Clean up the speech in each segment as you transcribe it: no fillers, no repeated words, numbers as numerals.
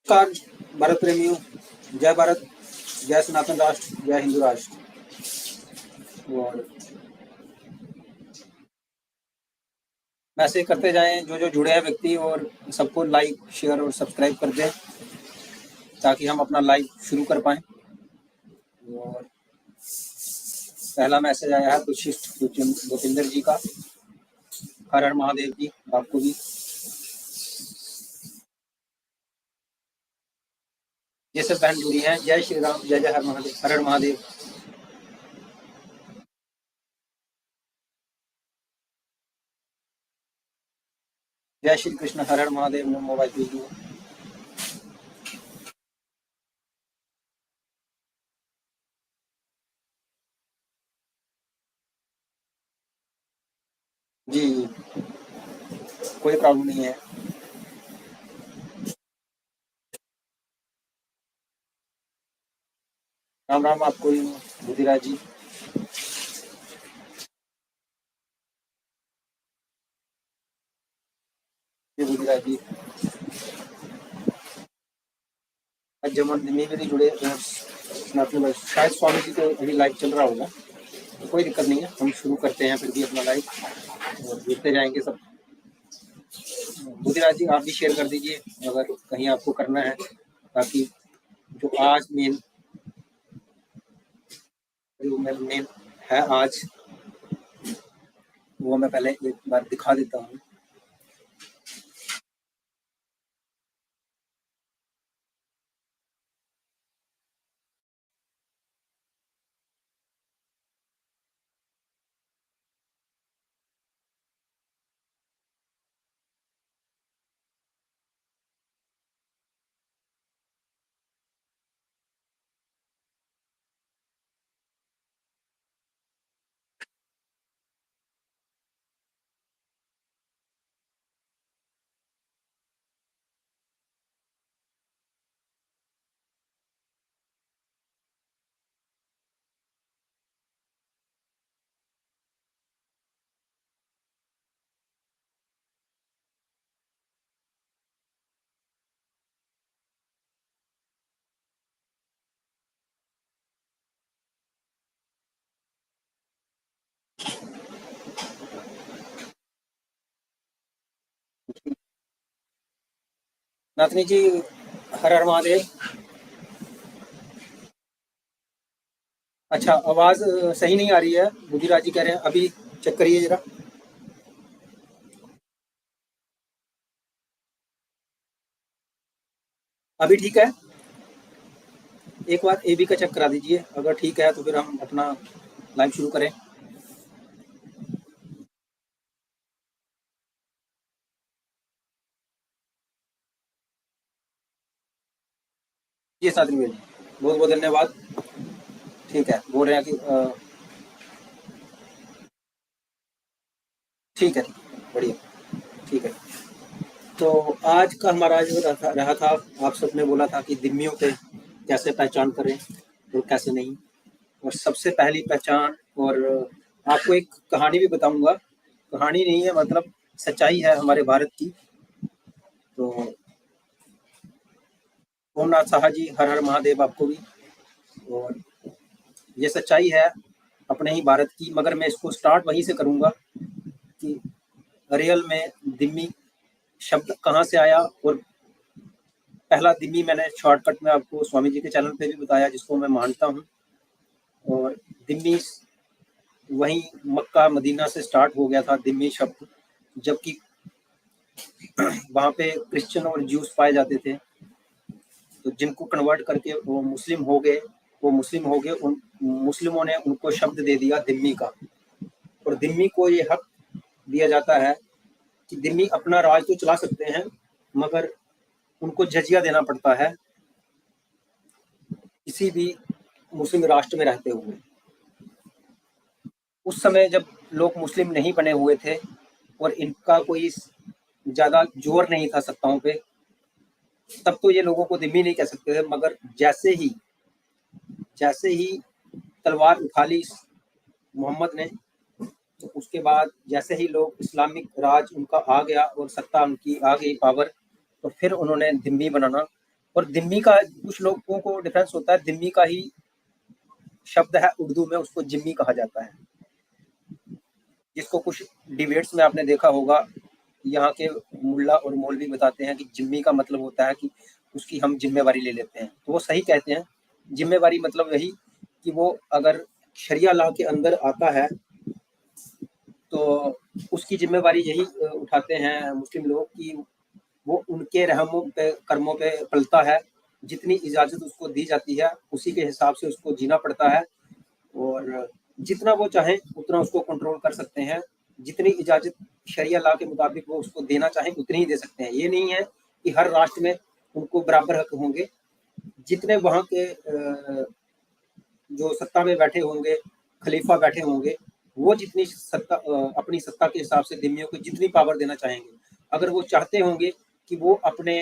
नमस्कार भारत प्रेमियों, जय भारत, जय सनातन राष्ट्र, जय हिंदू राष्ट्र। और वैसे करते जाएं जो जो जुड़े हैं व्यक्ति, और सबको लाइक शेयर और सब्सक्राइब कर दें ताकि हम अपना लाइव शुरू कर पाएं। और पहला मैसेज आया है दुष्यिष्ट भूपिंदर जी का। हर हर महादेव जी, आपको भी। ये सब बहन जुड़ी हैं, जय श्री राम, जय जय हर महादेव, हर हर महादेव। जय श्री कृष्ण, हर हर महादेव, नमो वाहिगुरु। जी, कोई प्रॉब्लम नहीं है। राम राम आपको, बुधिराज जी। जी बुधिराज जी, जमन में भी जुड़े सनातन, शायद स्वामी जी को अभी लाइव चल रहा होगा, तो कोई दिक्कत नहीं है, हम शुरू करते हैं फिर भी अपना लाइव और जुड़ते जाएंगे सब। बुधिराज जी, आप भी शेयर कर दीजिए अगर कहीं आपको करना है, ताकि जो आज मेन मेन है आज, वो मैं पहले एक बार दिखा देता हूँ। नाथनी जी, हर हर महादेव। अच्छा, आवाज सही नहीं आ रही है, बुधिराज जी कह रहे हैं, अभी चेक करिए जरा। अभी ठीक है? एक बार ए बी का चेक करा दीजिए, अगर ठीक है तो फिर हम अपना लाइव शुरू करें। जी साधन जी, बहुत बहुत धन्यवाद। ठीक है, बोल रहे हैं कि ठीक है, बढ़िया, ठीक है। तो आज का हमारा जो रहा था, आप सबने बोला था कि दिम्मियों पे कैसे पहचान करें और कैसे नहीं। और सबसे पहली पहचान, और आपको एक कहानी भी बताऊंगा, कहानी नहीं है, मतलब सच्चाई है हमारे भारत की। तो ओमनाथ साहा जी, हर हर महादेव आपको भी। और ये सच्चाई है अपने ही भारत की, मगर मैं इसको स्टार्ट वहीं से करूंगा कि रियल में दिम्मी शब्द कहाँ से आया। और पहला दिम्मी मैंने शॉर्टकट में आपको स्वामी जी के चैनल पे भी बताया, जिसको मैं मानता हूँ। और दिम्मी वहीं मक्का मदीना से स्टार्ट हो गया था दिम्मी शब्द, जबकि वहाँ पे क्रिश्चियन और ज्यूस पाए जाते थे। तो जिनको कन्वर्ट करके वो मुस्लिम हो गए, उन मुस्लिमों ने उनको शब्द दे दिया दिम्मी का। और दिम्मी को ये हक दिया जाता है कि दिम्मी अपना राज तो चला सकते हैं, मगर उनको जजिया देना पड़ता है किसी भी मुस्लिम राष्ट्र में रहते हुए। उस समय जब लोग मुस्लिम नहीं बने हुए थे और इनका कोई ज़्यादा जोर नहीं था सत्ताओं पे, तब तो ये लोगों को दिम्मी नहीं कह सकते थे। मगर जैसे ही तलवार उठा ली मोहम्मद ने, तो उसके बाद जैसे ही लोग इस्लामिक राज उनका आ गया और सत्ता उनकी आ गई, पावर, तो फिर उन्होंने दिम्मी बनाना और दिम्मी का कुछ लोगों को डिफरेंस होता है, दिम्मी का ही शब्द है उर्दू में, उसको जिम्मी कहा जाता है, जिसको कुछ डिबेट्स में आपने देखा होगा, यहाँ के मुल्ला और मौलवी बताते हैं कि जिम्मी का मतलब होता है कि उसकी हम जिम्मेवारी ले लेते हैं। तो वो सही कहते हैं, जिम्मेवारी मतलब यही कि वो अगर शरिया लॉ के अंदर आता है तो उसकी जिम्मेवारी यही उठाते हैं मुस्लिम लोग कि वो उनके रहमों पे कर्मों पे पलता है, जितनी इजाज़त उसको दी जाती है उसी के हिसाब से उसको जीना पड़ता है, और जितना वो चाहें उतना उसको कंट्रोल कर सकते हैं, जितनी इजाज़त शरिया लॉ के मुताबिक वो उसको देना चाहें उतनी ही दे सकते हैं। ये नहीं है कि हर राष्ट्र में उनको बराबर हक होंगे, जितने वहाँ के जो सत्ता में बैठे होंगे, खलीफा बैठे होंगे, वो जितनी सत्ता अपनी सत्ता के हिसाब से दिम्मियों को जितनी पावर देना चाहेंगे। अगर वो चाहते होंगे कि वो अपने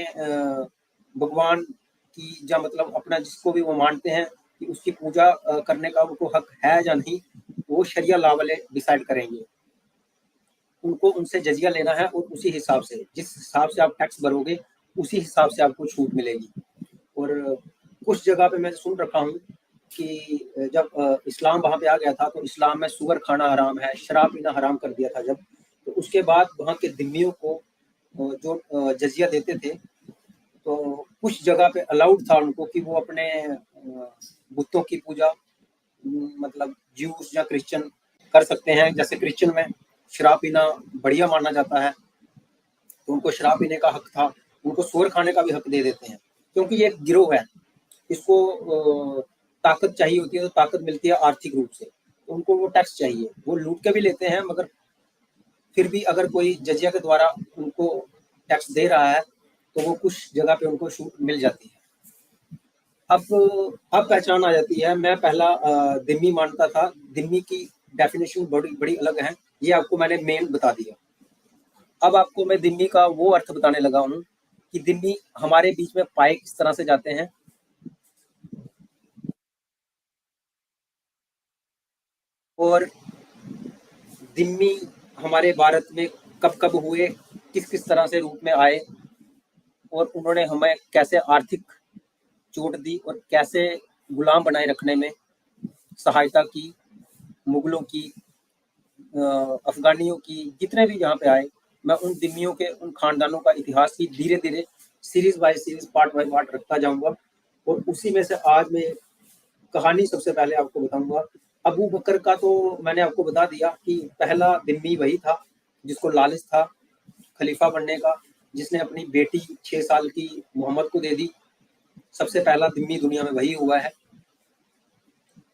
भगवान की या मतलब अपना जिसको भी वो मानते हैं कि उसकी पूजा करने का उनको हक है या नहीं, वो शरिया लॉ वाले डिसाइड करेंगे। उनको उनसे जजिया लेना है और उसी हिसाब से, जिस हिसाब से आप टैक्स भरोगे उसी हिसाब से आपको छूट मिलेगी। और कुछ जगह पे मैं सुन रखा हूँ कि जब इस्लाम वहाँ पे आ गया था तो इस्लाम में सुअर खाना हराम है, शराब पीना हराम कर दिया था जब, तो उसके बाद वहाँ के दिम्मियों को जो जजिया देते थे, तो कुछ जगह पे अलाउड था उनको कि वो अपने बुतों की पूजा मतलब ज्यूस या क्रिश्चियन कर सकते हैं। जैसे क्रिश्चियन में शराब पीना बढ़िया माना जाता है, तो उनको शराब पीने का हक था, उनको सुअर खाने का भी हक दे देते हैं, क्योंकि ये एक गिरोह है, इसको ताकत चाहिए होती है, तो ताकत मिलती है आर्थिक रूप से, तो उनको वो टैक्स चाहिए, वो लूट के भी लेते हैं, मगर फिर भी अगर कोई जजिया के द्वारा उनको टैक्स दे रहा है तो वो कुछ जगह पे उनको छूट मिल जाती है। अब पहचान आ जाती है। मैं पहला दिम्मी मानता था, दिम्मी की डेफिनेशन बड़ी बड़ी अलग है, ये आपको मैंने मेन बता दिया। अब आपको मैं दिम्मी का वो अर्थ बताने लगा हूँ कि दिम्मी हमारे बीच में पाए किस तरह से जाते हैं। और दिम्मी हमारे भारत में कब कब हुए, किस किस तरह से रूप में आए, और उन्होंने हमें कैसे आर्थिक चोट दी और कैसे गुलाम बनाए रखने में सहायता की, मुगलों की, अफगानियों की, जितने भी यहाँ पे आए, मैं उन दिम्मियों के उन खानदानों का इतिहास की धीरे धीरे series by series part by part रखता जाऊंगा। और उसी में से आज मैं कहानी सबसे पहले आपको बताऊंगा। अबू बकर का तो मैंने आपको बता दिया कि पहला दिम्मी वही था जिसको लालच था खलीफा बनने का, जिसने अपनी बेटी 6 साल की मोहम्मद को दे दी। सबसे पहला दिम्मी दुनिया में वही हुआ है।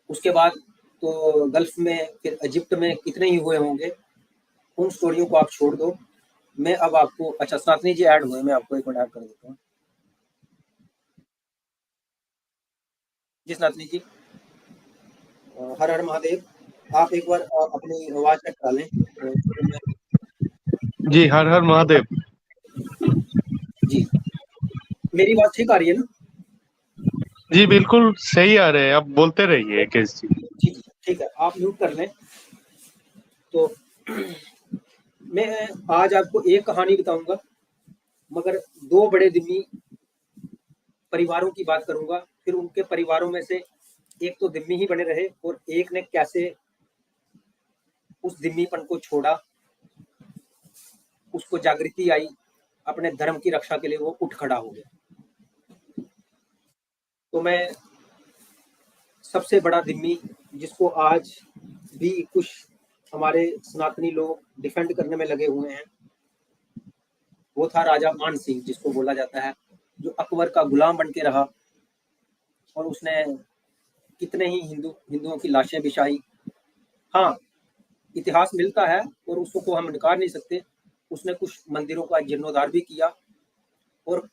उसके बाद तो गल्फ में, फिर इजिप्ट में कितने ही हुए होंगे, उन स्टोरियों को आप छोड़ दो। मैं अब आपको, अच्छा सनातनी जी ऐड हुए, मैं आपको एक मिनट ऐड कर देता हूँ। जी सनातनी जी, हर हर महादेव। आप एक बार अपनी आवाज चेक करा लें तो मैं, जी हर हर महादेव। जी मेरी आवाज ठीक आ रही है ना? जी बिल्कुल सही आ रहे हैं, आप बोलते रहिए केस जी। जी जी ठीक है, आप म्यूट कर लें। तो मैं आज आपको एक कहानी बताऊंगा, मगर दो बड़े दिम्मी परिवारों की बात करूंगा, फिर उनके परिवारों में से एक तो दिम्मी ही बने रहे और एक ने कैसे उस दिम्मीपन को छोड़ा, उसको जागृति आई, अपने धर्म की रक्षा के लिए वो उठ खड़ा हो गया। तो मैं सबसे बड़ा दिम्मी जिसको आज भी कुछ हमारे सनातनी लोग डिफेंड करने में लगे हुए हैं, वो था राजा मान सिंह, जिसको बोला जाता है, जो अकबर का गुलाम बन के रहा, और उसने कितने ही हिंदुओं की लाशें बिछाई। हाँ, इतिहास मिलता है और उसको हम नकार नहीं सकते, उसने कुछ मंदिरों का जीर्णोद्धार भी किया, और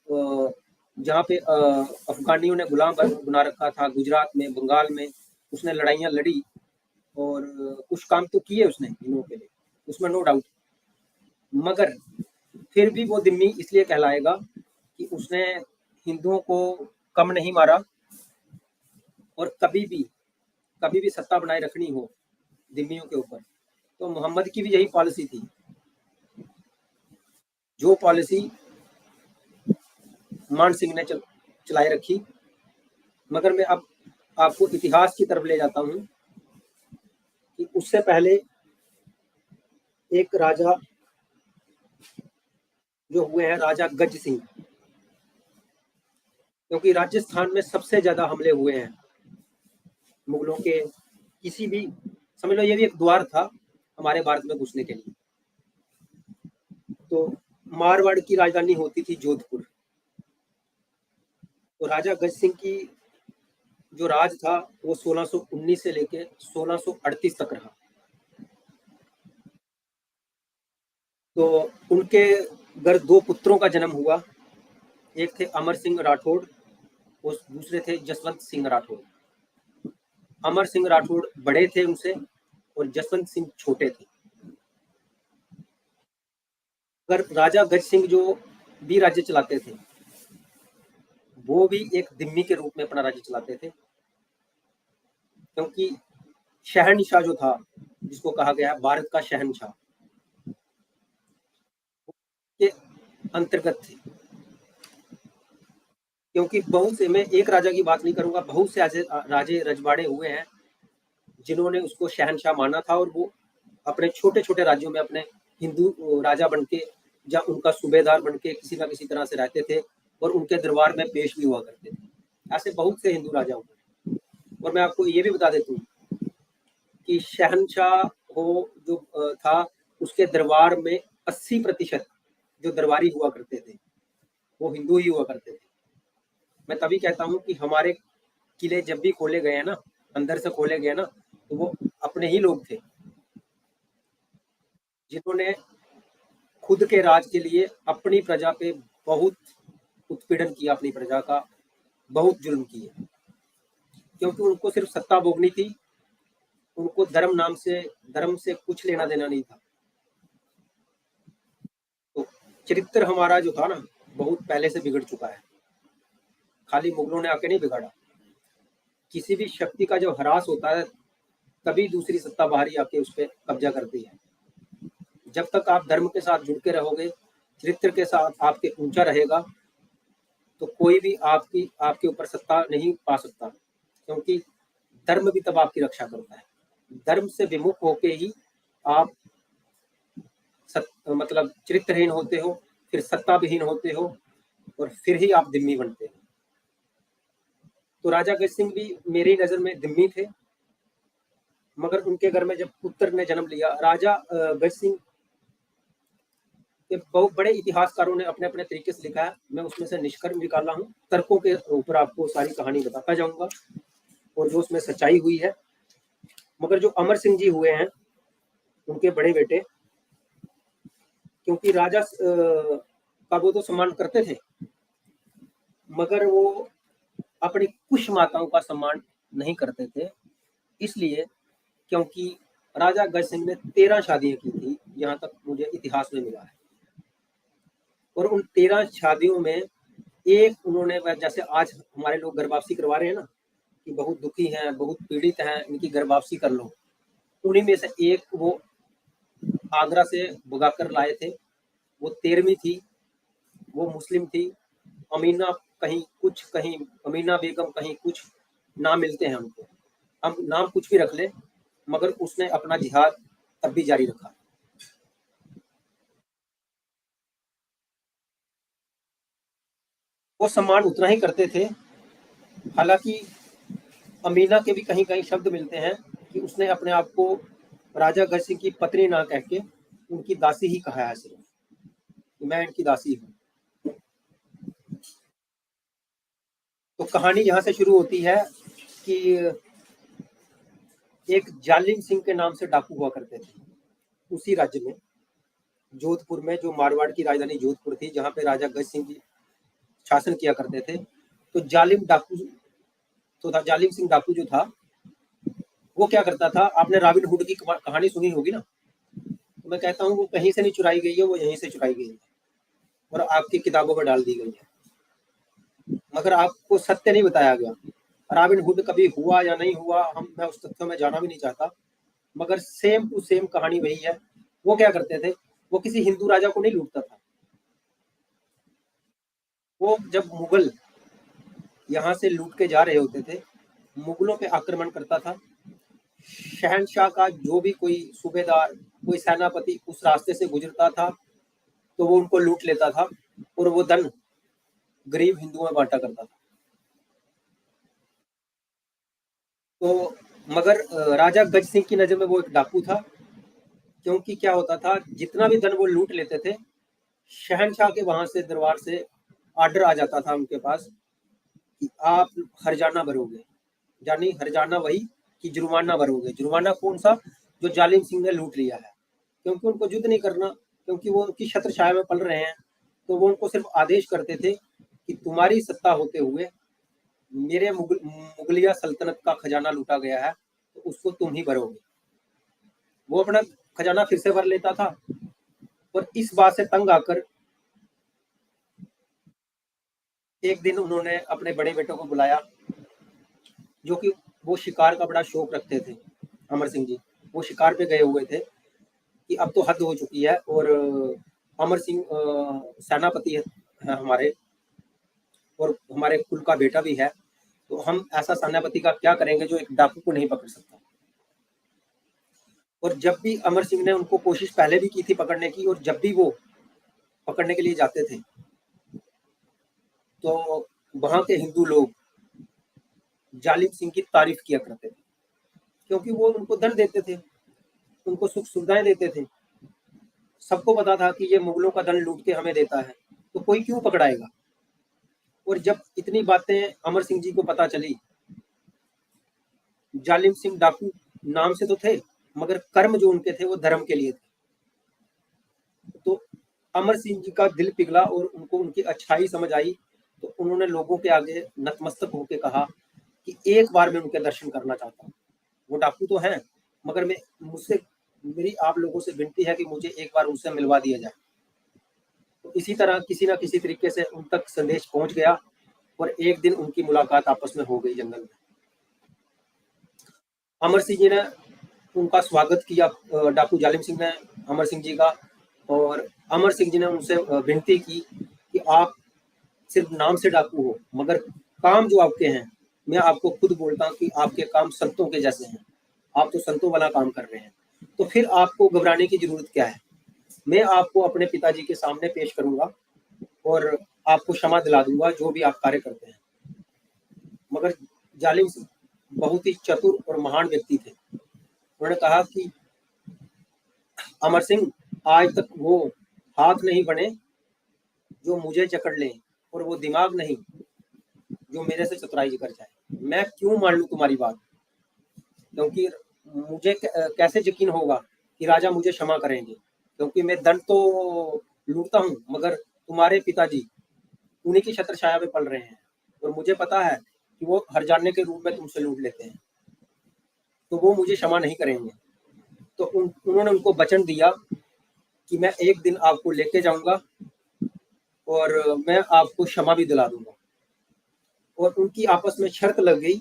जहाँ पे अफगानियों ने गुलाम बना रखा था, गुजरात में, बंगाल में, उसने लड़ाइयाँ लड़ी और कुछ काम तो किए उसने हिंदुओं के लिए, उसमें नो डाउट। मगर फिर भी वो दिम्मी इसलिए कहलाएगा कि उसने हिंदुओं को कम नहीं मारा, और कभी भी सत्ता बनाए रखनी हो दिम्मियों के ऊपर, तो मोहम्मद की भी यही पॉलिसी थी, जो पॉलिसी मान सिंह ने चलाए रखी। मगर मैं अब आपको इतिहास की तरफ ले जाता हूँ कि उससे पहले एक राजा जो हुए हैं, राजा गज सिंह, क्योंकि राजस्थान में सबसे ज्यादा हमले हुए हैं मुगलों के। किसी भी, समझ लो ये भी एक द्वार था हमारे भारत में घुसने के लिए। तो मारवाड़ की राजधानी होती थी जोधपुर। तो राजा गज सिंह की जो राज था वो 1619 से लेके 1638 तक रहा। तो उनके घर दो पुत्रों का जन्म हुआ। एक थे अमर सिंह राठौड़ और दूसरे थे जसवंत सिंह राठौड़। अमर सिंह राठौड़ बड़े थे उनसे और जसवंत सिंह छोटे थे। अगर राजा गज सिंह जो भी राज्य चलाते थे वो भी एक दिम्मी के रूप में अपना राज्य चलाते थे, क्योंकि शहनशाह जो था, जिसको कहा गया भारत का शहनशाह, के अंतर्गत थे। क्योंकि बहुत से, मैं एक राजा की बात नहीं करूंगा, बहुत से ऐसे राजे रजवाड़े हुए हैं जिन्होंने उसको शहनशाह माना था और वो अपने छोटे छोटे राज्यों में अपने हिंदू राजा बनके या उनका सूबेदार बनके किसी ना किसी तरह से रहते थे और उनके दरबार में पेश भी हुआ करते थे। ऐसे बहुत से हिंदू राजा हुए। और मैं आपको ये भी बता देता हूँ कि शहनशाह हो जो था, उसके दरबार में 80% जो दरबारी हुआ करते थे वो हिंदू ही हुआ करते थे। मैं तभी कहता हूँ कि हमारे किले जब भी खोले गए हैं ना, अंदर से खोले गए ना, तो वो अपने ही लोग थे जिन्होंने खुद के राज के लिए अपनी प्रजा पे बहुत उत्पीड़न किया, अपनी प्रजा का बहुत जुल्म किए, क्योंकि उनको सिर्फ सत्ता भोगनी थी। उनको धर्म से कुछ लेना देना नहीं था। तो चरित्र हमारा जो था ना, बहुत पहले से बिगड़ चुका है। खाली मुगलों ने आके नहीं बिगाड़ा। किसी भी शक्ति का जो ह्रास होता है तभी दूसरी सत्ता बाहरी आके उस पर कब्जा करती है। जब तक आप धर्म के साथ जुड़ के रहोगे, चरित्र के साथ आपके ऊंचा रहेगा, तो कोई भी आपके ऊपर सत्ता नहीं पा सकता, क्योंकि धर्म भी तब आपकी रक्षा करता है। धर्म से विमुख होके ही आप मतलब चरित्रहीन होते हो, फिर सत्ता विहीन होते हो और फिर ही आप दिम्मी बनते हो। तो राजा गज सिंह भी मेरी नजर में दिम्मी थे, मगर उनके घर में जब पुत्र ने जन्म लिया, राजा गज सिंह के बहुत बड़े इतिहासकारों ने अपने अपने तरीके से लिखा है। मैं उसमें से निष्कर्ष निकाला हूँ, तर्कों के ऊपर आपको सारी कहानी बताता जाऊंगा और जो उसमें सच्चाई हुई है। मगर जो अमर सिंह जी हुए हैं, उनके बड़े बेटे, क्योंकि राजा का वो तो सम्मान करते थे, मगर वो अपनी कुछ माताओं का सम्मान नहीं करते थे। इसलिए क्योंकि राजा गज सिंह ने 13 शादियां की थी, यहाँ तक मुझे इतिहास में मिला है। और उन 13 शादियों में एक उन्होंने, जैसे आज हमारे लोग घर वापसी करवा रहे हैं ना, कि बहुत दुखी हैं, बहुत पीड़ित हैं, इनकी घर वापसी कर लो, उन्हीं में से एक वो आगरा से भगा कर लाए थे। वो 13वीं थी, वो मुस्लिम थी। अमीना कहीं कुछ, कहीं अमीना बेगम कहीं कुछ, नाम मिलते हैं उनको। हम नाम कुछ भी रख ले, मगर उसने अपना जिहाद तब भी जारी रखा। वो सम्मान उतना ही करते थे। हालांकि अमीना के भी कहीं कहीं शब्द मिलते हैं कि उसने अपने आप को राजा गज सिंह की पत्नी ना कह के उनकी दासी ही कहा है, सिर्फ मैं इनकी दासी हूँ। तो कहानी यहाँ से शुरू होती है कि एक जालिम सिंह के नाम से डाकू हुआ करते थे उसी राज्य में, जोधपुर में, जो मारवाड़ की राजधानी जोधपुर थी, जहाँ पे राजा गज सिंह जी शासन किया करते थे। तो जालिम डाकू तो था, जालिम सिंह डाकू जो था, वो क्या करता था, आपने रॉबिन हुड की कहानी सुनी होगी ना। तो मैं कहता हूँ वो कहीं से नहीं चुराई गई है, वो यहीं से चुराई गई है और आपकी किताबों में डाल दी गई है, मगर आपको सत्य नहीं बताया गया। रॉबिन हुड कभी हुआ या नहीं हुआ, मैं उस तथ्यों में जाना भी नहीं चाहता, मगर सेम टू सेम कहानी वही है। वो क्या करते थे, वो किसी हिंदू राजा को नहीं लूटता था। वो जब मुगल यहाँ से लूट के जा रहे होते थे, मुगलों पे आक्रमण करता था। शहनशाह का जो भी कोई सूबेदार, कोई सेनापति उस रास्ते से गुजरता था तो वो उनको लूट लेता था और वो धन गरीब हिंदुओं में बांटा करता था। तो मगर राजा गज सिंह की नज़र में वो एक डाकू था, क्योंकि क्या होता था, जितना भी धन वो लूट लेते थे, शहनशाह के वहां से दरबार से ऑर्डर आ जाता था उनके पास कि आप हरजाना भरोगे, यानी हरजाना वही कि जुर्माना भरोगे। जुर्माना कौन सा? जो जालिम सिंह ने लूट लिया है, क्योंकि उनको युद्ध नहीं करना, क्योंकि वो उनकी छत्र छाया में पल रहे हैं। तो वो उनको सिर्फ आदेश करते थे कि तुम्हारी सत्ता होते हुए मेरे मुगलिया सल्तनत का खजाना लूटा गया है, तो उसको तुम ही भरोगे। वो अपना खजाना फिर से भर लेता था और इस बात से तंग आकर एक दिन उन्होंने अपने बड़े बेटों को बुलाया, जो कि वो शिकार का बड़ा शौक रखते थे। अमर सिंह जी वो शिकार पे गए हुए थे कि अब तो हद हो चुकी है, और अमर सिंह सेनापति है हमारे, और हमारे कुल का बेटा भी है, तो हम ऐसा सेनापति का क्या करेंगे जो एक डाकू को नहीं पकड़ सकता। और जब भी अमर सिंह ने उनको कोशिश पहले भी की थी पकड़ने की, और जब भी वो पकड़ने के लिए जाते थे तो वहां के हिंदू लोग जालिम सिंह की तारीफ किया करते थे, क्योंकि वो उनको धन देते थे, उनको सुख सुविधाएं देते थे। सबको पता था कि ये मुगलों का धन लूट के हमें देता है, तो कोई क्यों पकड़ाएगा। और जब इतनी बातें अमर सिंह जी को पता चली, जालिम सिंह डाकू नाम से तो थे, मगर कर्म जो उनके थे वो धर्म के लिए थे। तो अमर सिंह जी का दिल पिघला और उनको उनकी अच्छाई समझ आई, तो उन्होंने लोगों के आगे नतमस्तक होकर कहा कि एक बार मैं उनके दर्शन करना चाहता हूँ। वो डाकू तो हैं, मगर मेरी आप लोगों से विनती है कि मुझे एक बार उनसे मिलवा दिया जाए। तो इसी तरह किसी न किसी तरीके से उन तक संदेश पहुंच गया और एक दिन उनकी मुलाकात आपस में हो गई जंगल में। अमर सिंह जी ने उनका स्वागत किया, डाकू जालिम सिंह ने अमर सिंह जी का, और अमर सिंह जी ने उनसे विनती की कि आप सिर्फ नाम से डाकू हो, मगर काम जो आपके हैं, मैं आपको खुद बोलता हूँ कि आपके काम संतों के जैसे हैं। आप तो संतों वाला काम कर रहे हैं, तो फिर आपको घबराने की जरूरत क्या है। मैं आपको अपने पिताजी के सामने पेश करूंगा और आपको क्षमा दिला दूंगा जो भी आप कार्य करते हैं। मगर जालिम सिंह बहुत ही चतुर और महान व्यक्ति थे। उन्होंने कहा कि अमर सिंह, आज तक वो हाथ नहीं बने जो मुझे जकड़ लें, और वो दिमाग नहीं जो मेरे से चतुराई कर जाए। मैं क्यों मान लूं तुम्हारी बात, क्योंकि मुझे कैसे यकीन होगा कि राजा मुझे क्षमा करेंगे, क्योंकि मैं दंड तो लूटता हूँ, मगर तुम्हारे पिताजी उन्हीं की छत्र छाया में पल रहे हैं, और मुझे पता है कि वो हरजाने के रूप में तुमसे लूट लेते हैं, तो वो मुझे क्षमा नहीं करेंगे। तो उन्होंने उनको वचन दिया कि मैं एक दिन आपको लेके जाऊंगा और मैं आपको क्षमा भी दिला दूंगा। और उनकी आपस में शर्त लग गई,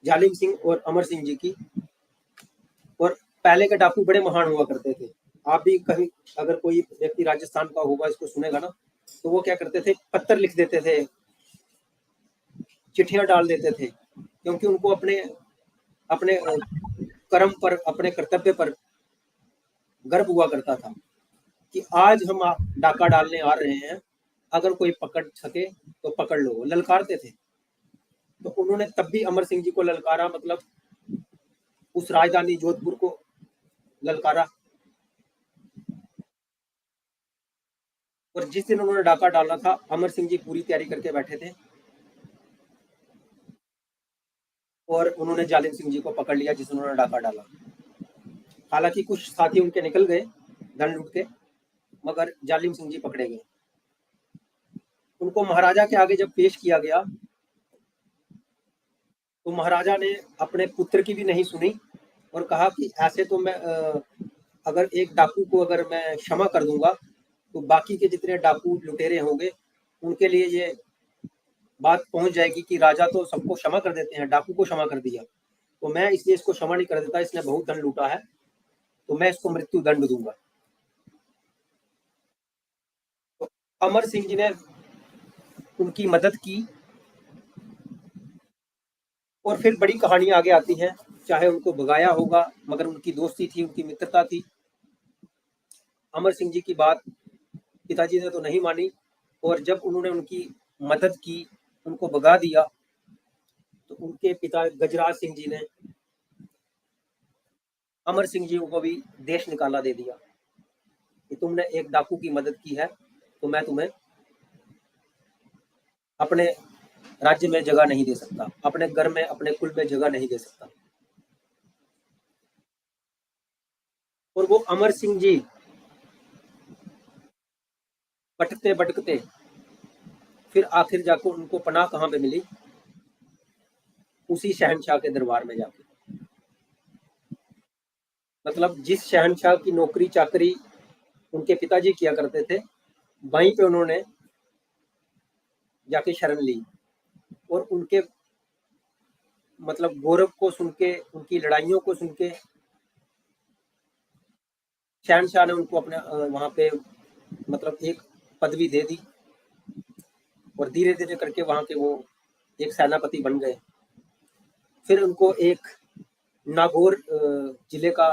जालिम सिंह और अमर सिंह जी की। और पहले के डाकू बड़े महान हुआ करते थे। आप भी कहीं अगर कोई व्यक्ति राजस्थान का होगा, इसको सुनेगा ना, तो वो क्या करते थे, पत्थर लिख देते थे, चिट्ठियां डाल देते थे, क्योंकि उनको अपने अपने कर्म पर, अपने कर्तव्य पर गर्व हुआ करता था कि आज हम डाका डालने आ रहे हैं, अगर कोई पकड़ सके तो पकड़ लो, ललकारते थे। तो उन्होंने तब भी अमर सिंह जी को ललकारा, मतलब उस राजधानी जोधपुर को ललकारा। और जिस दिन उन्होंने डाका डालना था, अमर सिंह जी पूरी तैयारी करके बैठे थे, और उन्होंने जालिम सिंह जी को पकड़ लिया जिस उन्होंने डाका डाला। हालांकि कुछ साथी उनके निकल गए धन लूट के, मगर जालिम सिंह जी पकड़े गए। उनको महाराजा के आगे जब पेश किया गया, तो महाराजा ने अपने पुत्र की भी नहीं सुनी और कहा कि ऐसे तो मैं अगर एक डाकू को अगर मैं क्षमा कर दूंगा, तो बाकी के जितने डाकू लुटेरे होंगे उनके लिए ये बात पहुंच जाएगी कि राजा तो सबको क्षमा कर देते हैं, डाकू को क्षमा कर दिया, तो मैं इसलिए इसको क्षमा नहीं कर देता, इसने बहुत धन लूटा है, तो मैं इसको मृत्यु दंड दूंगा। तो अमर सिंह जी ने उनकी मदद की और फिर बड़ी कहानी आगे आती है, चाहे उनको भगाया होगा मगर उनकी दोस्ती थी, उनकी मित्रता थी। अमर सिंह जी की बात पिताजी ने तो नहीं मानी, और जब उन्होंने उनकी मदद की, उनको भगा दिया, तो उनके पिता गजराज सिंह जी ने अमर सिंह जी को भी देश निकाला दे दिया कि तुमने एक डाकू की मदद की है तो मैं तुम्हें अपने राज्य में जगह नहीं दे सकता, अपने घर में, अपने कुल में जगह नहीं दे सकता। और वो अमर सिंह जी भटकते भटकते फिर आखिर जाकर उनको पनाह कहाँ पे मिली? उसी शहनशाह के दरबार में जाके। मतलब जिस शहनशाह की नौकरी चाकरी उनके पिताजी किया करते थे, वहीं पे उन्होंने जाके शरण ली, और उनके मतलब गौरव को सुन के, उनकी लड़ाइयों को सुन के शहनशाह ने उनको अपने वहां पे मतलब एक पदवी दे दी, और धीरे धीरे करके वहां के वो एक सेनापति बन गए। फिर उनको एक नागौर जिले का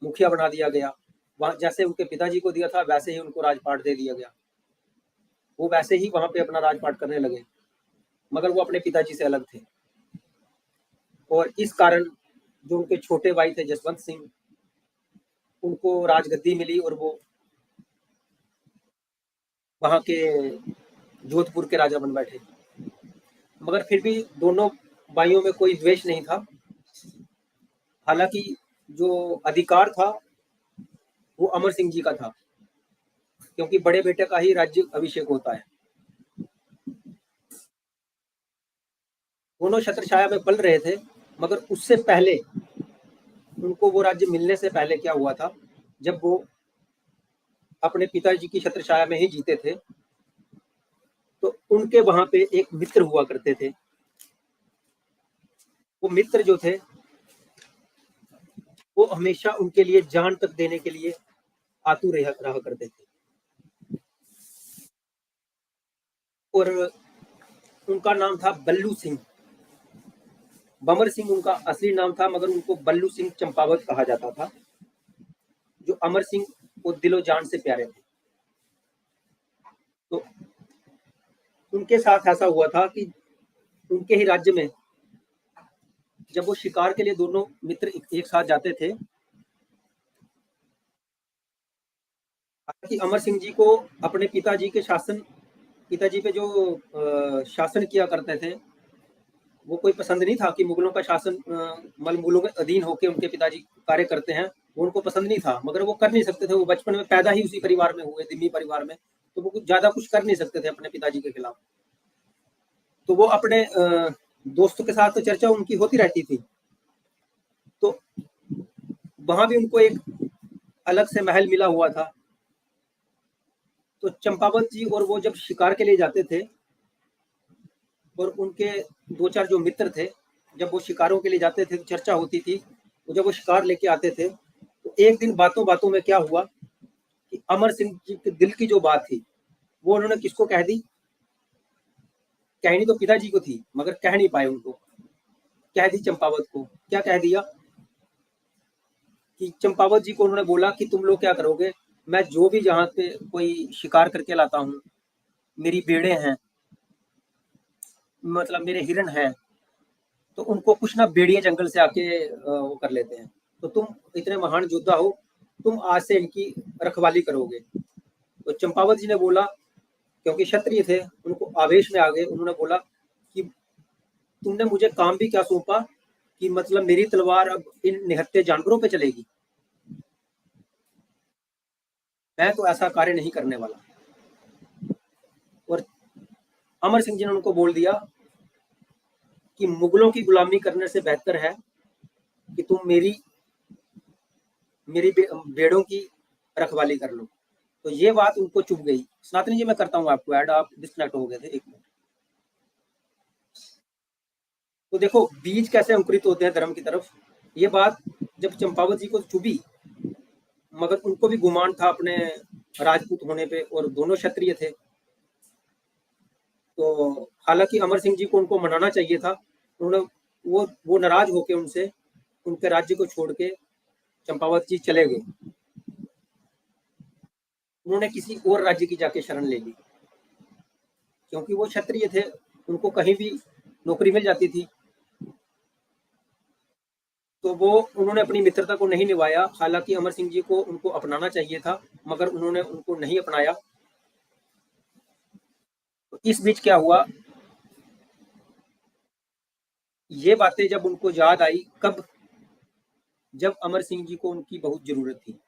मुखिया बना दिया गया। वहां जैसे उनके पिताजी को दिया था वैसे ही उनको राजपाट दे दिया गया। वो वैसे ही वहां पे अपना राजपाट करने लगे, मगर वो अपने पिताजी से अलग थे। और इस कारण जो उनके छोटे भाई थे जसवंत सिंह, उनको राजगद्दी मिली और वो वहां के जोधपुर के राजा बन बैठे। मगर फिर भी दोनों भाइयों में कोई द्वेष नहीं था। हालांकि जो अधिकार था वो अमर सिंह जी का था, क्योंकि बड़े बेटे का ही राज्य अभिषेक होता है। दोनों छत्रछाया में पल रहे थे, मगर उससे पहले उनको वो राज्य मिलने से पहले क्या हुआ था, जब वो अपने पिताजी की छत्रछाया में ही जीते थे, तो उनके वहां पे एक मित्र हुआ करते थे। वो मित्र जो थे वो हमेशा उनके लिए जान तक देने के लिए आतुर रहा करते थे। और उनका नाम था बल्लू सिंह। बमर सिंह उनका असली नाम था, मगर उनको बल्लू सिंह चंपावत कहा जाता था, जो अमर सिंह को दिलो जान से प्यारे थे। तो उनके साथ ऐसा हुआ था कि उनके ही राज्य में जब वो शिकार के लिए दोनों मित्र एक साथ जाते थे, हालांकि अमर सिंह जी को अपने पिताजी के शासन, पिताजी पे जो शासन किया करते थे, वो कोई पसंद नहीं था कि मुगलों का शासन मुगलों के अधीन होकर उनके पिताजी कार्य करते हैं, वो उनको पसंद नहीं था। मगर वो कर नहीं सकते थे, वो बचपन में पैदा ही उसी परिवार में हुए, दिल्ली परिवार में, तो वो ज्यादा कुछ कर नहीं सकते थे अपने पिताजी के खिलाफ। तो वो अपने दोस्तों के साथ तो चर्चा उनकी होती रहती थी। तो वहां भी उनको एक अलग से महल मिला हुआ था। तो चंपावत जी और वो जब शिकार के लिए जाते थे, और उनके दो चार जो मित्र थे, जब वो शिकारों के लिए जाते थे तो चर्चा होती थी। तो जब वो शिकार लेके आते थे, तो एक दिन बातों बातों में क्या हुआ कि अमर सिंह जी के दिल की जो बात थी वो उन्होंने किसको कह दी? कहनी तो पिताजी को थी, मगर कह नहीं पाए उनको। कह दी चंपावत को। क्या कह दिया कि चंपावत जी को उन्होंने बोला कि तुम लोग क्या करोगे, मैं जो भी जहां पे कोई शिकार करके लाता हूँ, मेरी भेड़े हैं, मतलब मेरे हिरण हैं, तो उनको कुछ ना भेड़िए जंगल से आके वो कर लेते हैं। तो तुम इतने महान योद्धा हो, तुम आज से इनकी रखवाली करोगे। तो चंपावत जी ने बोला, क्योंकि क्षत्रिय थे, उनको आवेश में आ गए, उन्होंने बोला कि तुमने मुझे काम भी क्या सौंपा कि मतलब मेरी तलवार अब इन निहत्थे जानवरों पे चलेगी? मैं तो ऐसा कार्य नहीं करने वाला। और अमर सिंह जी ने उनको बोल दिया कि मुगलों की गुलामी करने से बेहतर है कि तुम मेरी मेरी भेड़ों की रखवाली कर लो। तो ये बात उनको चुभ गई। सनातनी जी, मैं करता हूँ आपको ऐड, आप डिस्कनेक्ट हो गए थे, एक मिनट। तो देखो बीज कैसे अंकुरित होते हैं धर्म की तरफ। ये बात जब चंपावत जी को चुभी, मगर उनको भी गुमान था अपने राजपूत होने पे, और दोनों क्षत्रिय थे। तो हालांकि अमर सिंह जी को उनको मनाना चाहिए था, उन्होंने वो नाराज होके उनसे उनके राज्य को छोड़ के चंपावत जी चले गए। उन्होंने किसी और राज्य की जाके शरण ले ली, क्योंकि वो क्षत्रिय थे, उनको कहीं भी नौकरी मिल जाती थी। तो वो उन्होंने अपनी मित्रता को नहीं निभाया। हालांकि अमर सिंह जी को उनको अपनाना चाहिए था, मगर उन्होंने उनको नहीं अपनाया। तो इस बीच क्या हुआ, ये बातें जब उनको याद आई, कब, जब अमर सिंह जी को उनकी बहुत जरूरत थी।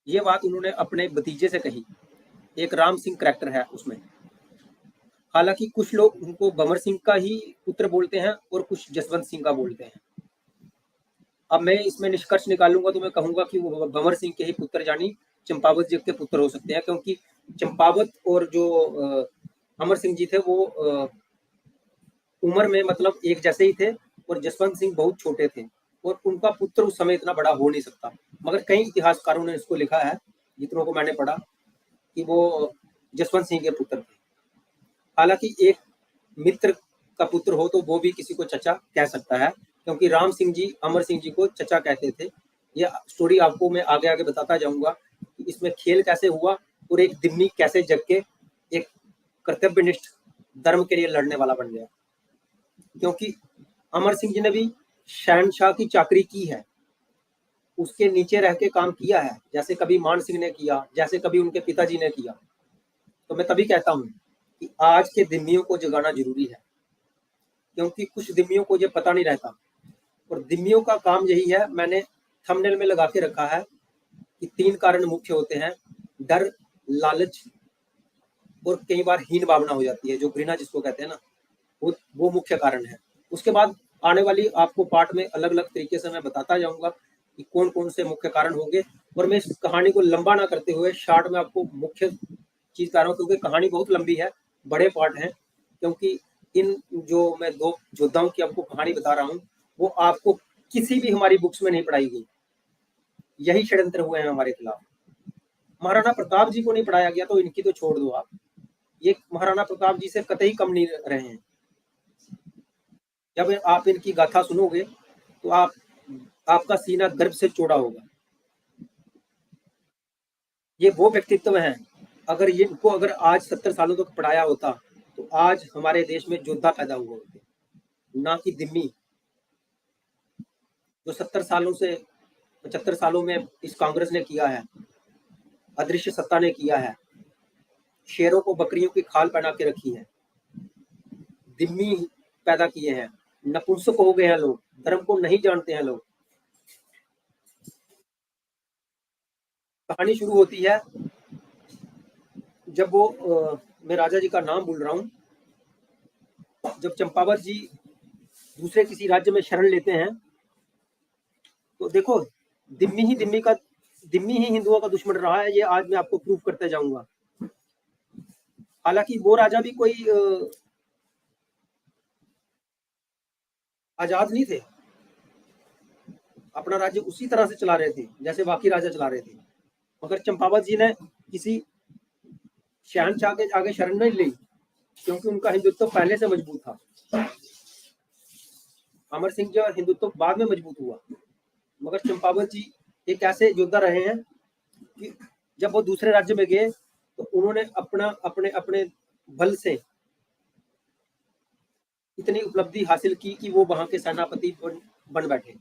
ये बात उन्होंने अपने भतीजे से कही। एक राम सिंह करैक्टर है उसमें। हालांकि कुछ लोग उनको भंवर सिंह का ही पुत्र बोलते हैं और कुछ जसवंत सिंह का बोलते हैं। अब मैं इसमें निष्कर्ष निकालूंगा तो मैं कहूंगा कि वो भंवर सिंह के ही पुत्र यानी चंपावत जी के पुत्र हो सकते हैं, क्योंकि चंपावत और जो अमर सिंह जी थे वो उम्र में मतलब एक जैसे ही थे, और जसवंत सिंह बहुत छोटे थे, और उनका पुत्र उस समय इतना बड़ा हो नहीं सकता। मगर कई इतिहासकारों ने इसको लिखा है, जितनों को मैंने पढ़ा, कि वो जसवंत सिंह के पुत्र थे। हालांकि एक मित्र का पुत्र हो तो वो भी किसी को चचा कह सकता है, क्योंकि राम सिंह जी अमर सिंह जी को चचा कहते थे। ये स्टोरी आपको मैं आगे आगे बताता जाऊंगा कि इसमें खेल कैसे हुआ और एक दिम्मी कैसे जग के एक कर्तव्यनिष्ठ धर्म के लिए लड़ने वाला बन गया। क्योंकि अमर सिंह जी ने भी शहनशाह की चाकरी की है, उसके नीचे रह के काम किया है, जैसे कभी मान सिंह ने किया, जैसे कभी उनके पिताजी ने किया। तो मैं तभी कहता हूँ कि आज के दिम्मियों को जगाना जरूरी है, क्योंकि कुछ दिम्मियों को ये पता नहीं रहता। और दिम्मियों का काम यही है, मैंने थंबनेल में लगा के रखा है कि 3 कारण मुख्य होते हैं: डर, लालच और कई बार हीन भावना हो जाती है, जो घृणा जिसको कहते हैं ना, वो मुख्य कारण है। उसके बाद आने वाली आपको पार्ट में अलग अलग तरीके से मैं बताता जाऊंगा कि कौन कौन से मुख्य कारण होंगे। और मैं इस कहानी को लंबा ना करते हुए शार्ट में आपको मुख्य चीज बता रहा हूँ, क्योंकि कहानी बहुत लंबी है, बड़े पार्ट हैं। क्योंकि इन जो मैं 2 योद्धाओं की आपको कहानी बता रहा हूँ, वो आपको किसी भी हमारी बुक्स में नहीं पढ़ाई गई। यही षड्यंत्र हुए हैं हमारे खिलाफ। महाराणा प्रताप जी को नहीं पढ़ाया गया, तो इनकी तो छोड़ दो आप, ये महाराणा प्रताप जी से कतई कम नहीं रहे हैं। जब आप इनकी गाथा सुनोगे तो आपका सीना गर्व से चौड़ा होगा। ये वो व्यक्तित्व हैं, अगर ये इनको अगर आज 70 सालों तक पढ़ाया होता तो आज हमारे देश में योद्धा पैदा हुए होते, ना कि दिम्मी जो 70 सालों से 75 सालों में इस कांग्रेस ने किया है, अदृश्य सत्ता ने किया है, शेरों को बकरियों की खाल पहना के रखी है, दिम्मी पैदा किए हैं, नपुंसक हो गए हैं लोग, धर्म को नहीं जानते हैं लोग। कहानी शुरू होती है जब वो मैं राजा जी का नाम भूल रहा हूँ, जब चंपावत जी दूसरे किसी राज्य में शरण लेते हैं, तो देखो दिम्मी ही हिंदुओं का दुश्मन रहा है, ये आज मैं आपको प्रूव करते जाऊंगा। हालांकि वो राजा भी कोई आजाद नहीं थे, अपना राज्य उसी तरह से चला रहे थे जैसे बाकी राजा चला रहे थे। मगर चंपावत जी ने किसी शहनशाह के आगे शरण नहीं ली, क्योंकि उनका हिंदुत्व पहले से मजबूत था। अमर सिंह जी और हिंदुत्व बाद में मजबूत हुआ, मगर चंपावत जी एक ऐसे योद्धा रहे हैं कि जब वो दूसरे राज्य में गए तो उन्होंने अपने अपने बल से इतनी उपलब्धि हासिल की कि वो वहां के सेनापति बन बैठे।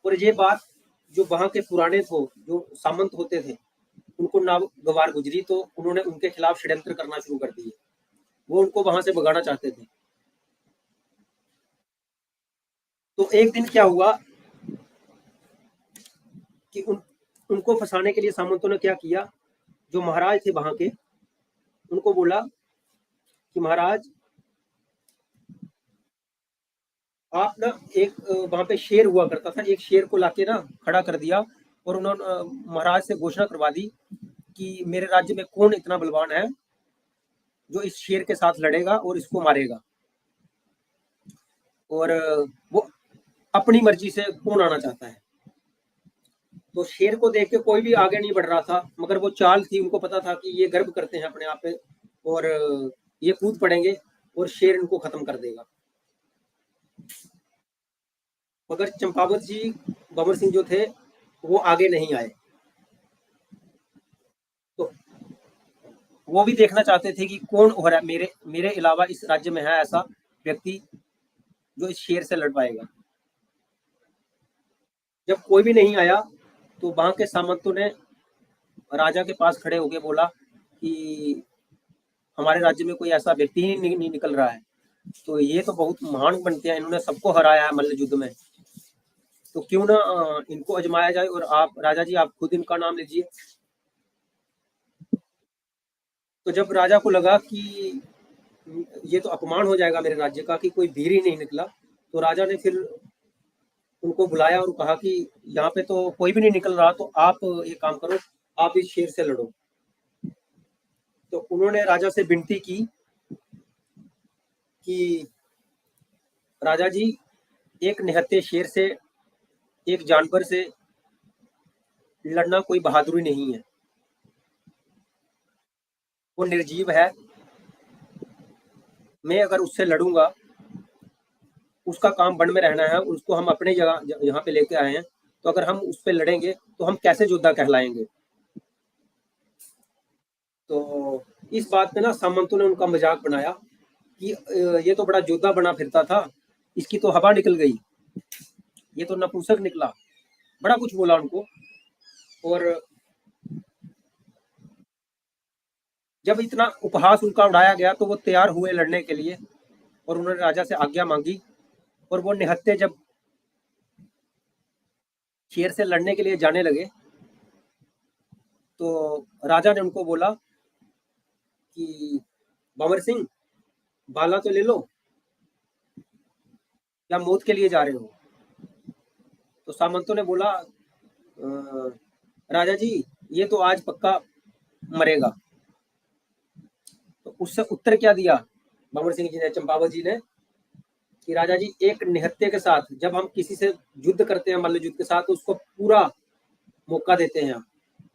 और ये बात जो वहां के पुराने जो सामंत होते थे उनको नागवार गुजरी, तो उन्होंने उनके खिलाफ षड्यंत्र करना शुरू कर दिए। वो उनको वहां से भगाना चाहते थे। तो एक दिन क्या हुआ कि उनको फंसाने के लिए सामंतों ने क्या किया, जो महाराज थे वहां के, उनको बोला कि महाराज आप ना एक वहां पे शेर हुआ करता था, एक शेर को लाके ना खड़ा कर दिया, और उन्होंने महाराज से घोषणा करवा दी कि मेरे राज्य में कौन इतना बलवान है जो इस शेर के साथ लड़ेगा और इसको मारेगा। और वो अपनी मर्जी से कौन आना चाहता है। तो शेर को देख के कोई भी आगे नहीं बढ़ रहा था, मगर वो चाल थी, उनको पता था कि ये गर्व करते हैं अपने आप पे और ये कूद पड़ेंगे और शेर इनको खत्म कर देगा। मगर चंपावत जी भंवर सिंह जो थे वो आगे नहीं आए। तो वो भी देखना चाहते थे कि कौन हो रहा है मेरे मेरे अलावा इस राज्य में है ऐसा व्यक्ति जो इस शेर से लड़ पाएगा। जब कोई भी नहीं आया तो वहां के सामंतों ने राजा के पास खड़े होकर बोला कि हमारे राज्य में कोई ऐसा व्यक्ति ही नहीं निकल रहा है, तो ये तो बहुत महान बनते हैं, इन्होंने सबको हराया है मल्ल युद्ध में, तो क्यों ना इनको अजमाया जाए और आप राजा जी आप खुद इनका नाम लीजिए। तो जब राजा को लगा कि ये तो अपमान हो जाएगा मेरे राज्य का कि कोई वीर ही नहीं निकला, तो राजा ने फिर उनको बुलाया और कहा कि यहाँ पे तो कोई भी नहीं निकल रहा, तो आप ये काम करो, आप इस शेर से लड़ो। तो उन्होंने राजा से विनती की कि राजा जी एक निहत्थे शेर से, एक जानवर से लड़ना कोई बहादुरी नहीं है, वो निर्जीव है, मैं अगर उससे लड़ूंगा उसका काम वन में रहना है, उसको हम अपने जगह यहाँ पे लेके आए हैं, तो अगर हम उस पर लड़ेंगे तो हम कैसे योद्धा कहलाएंगे। तो इस बात पे ना सामंतों ने उनका मजाक बनाया कि ये तो बड़ा योद्धा बना फिरता था, इसकी तो हवा निकल गई, ये तो नपुंसक निकला, बड़ा कुछ बोला उनको। और जब इतना उपहास उनका उड़ाया गया तो वो तैयार हुए लड़ने के लिए और उन्होंने राजा से आज्ञा मांगी, और वो निहत्थे जब शेर से लड़ने के लिए जाने लगे तो राजा ने उनको बोला कि भंवर सिंह भाला तो ले लो या मौत के लिए जा रहे हो। तो सामंतों ने बोला राजा जी ये तो आज पक्का मरेगा। तो उससे उत्तर क्या दिया भंवर सिंह जी ने, चंपावत जी ने, कि राजा जी एक निहत्थे के साथ जब हम किसी से युद्ध करते हैं मल्ल युद्ध के साथ तो उसको पूरा मौका देते हैं,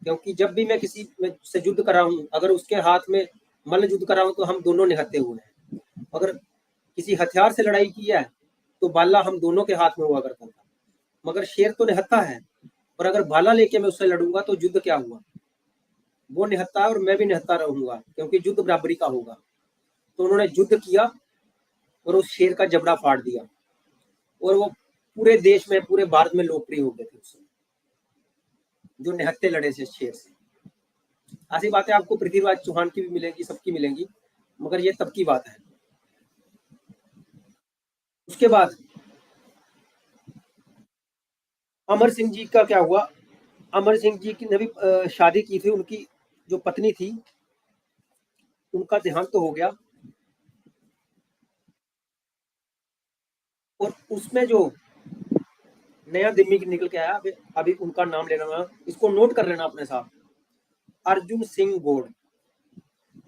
क्योंकि जब भी मैं किसी से युद्ध कर रहा हूँ अगर उसके हाथ में मल्ल युद्ध कर रहा हूँ तो हम दोनों निहत्थे हुए हैं, अगर किसी हथियार से लड़ाई की है तो भाला हम दोनों के हाथ में हुआ करता था, मगर शेर तो निहत्था है और अगर भाला लेके मैं उससे लड़ूंगा तो युद्ध क्या हुआ, वो निहत्था है और मैं भी निहत्था रहूंगा क्योंकि युद्ध बराबरी का होगा। तो उन्होंने युद्ध किया और उस शेर का जबड़ा फाड़ दिया और वो पूरे देश में पूरे भारत में लोकप्रिय हो गए थे उससे, जो निहत्थे लड़े थे शेर से। ऐसी बातें आपको पृथ्वीराज चौहान की भी मिलेंगी, सबकी मिलेंगी, मगर ये तब की बात है। उसके बाद अमर सिंह जी का क्या हुआ, अमर सिंह जी की ने भी शादी की थी, उनकी जो पत्नी थी उनका देहांत तो हो गया, और उसमें जो नया दिम्मी निकल के आया, अभी उनका नाम लेना, इसको नोट कर लेना अपने साथ, अर्जुन सिंह गौड़।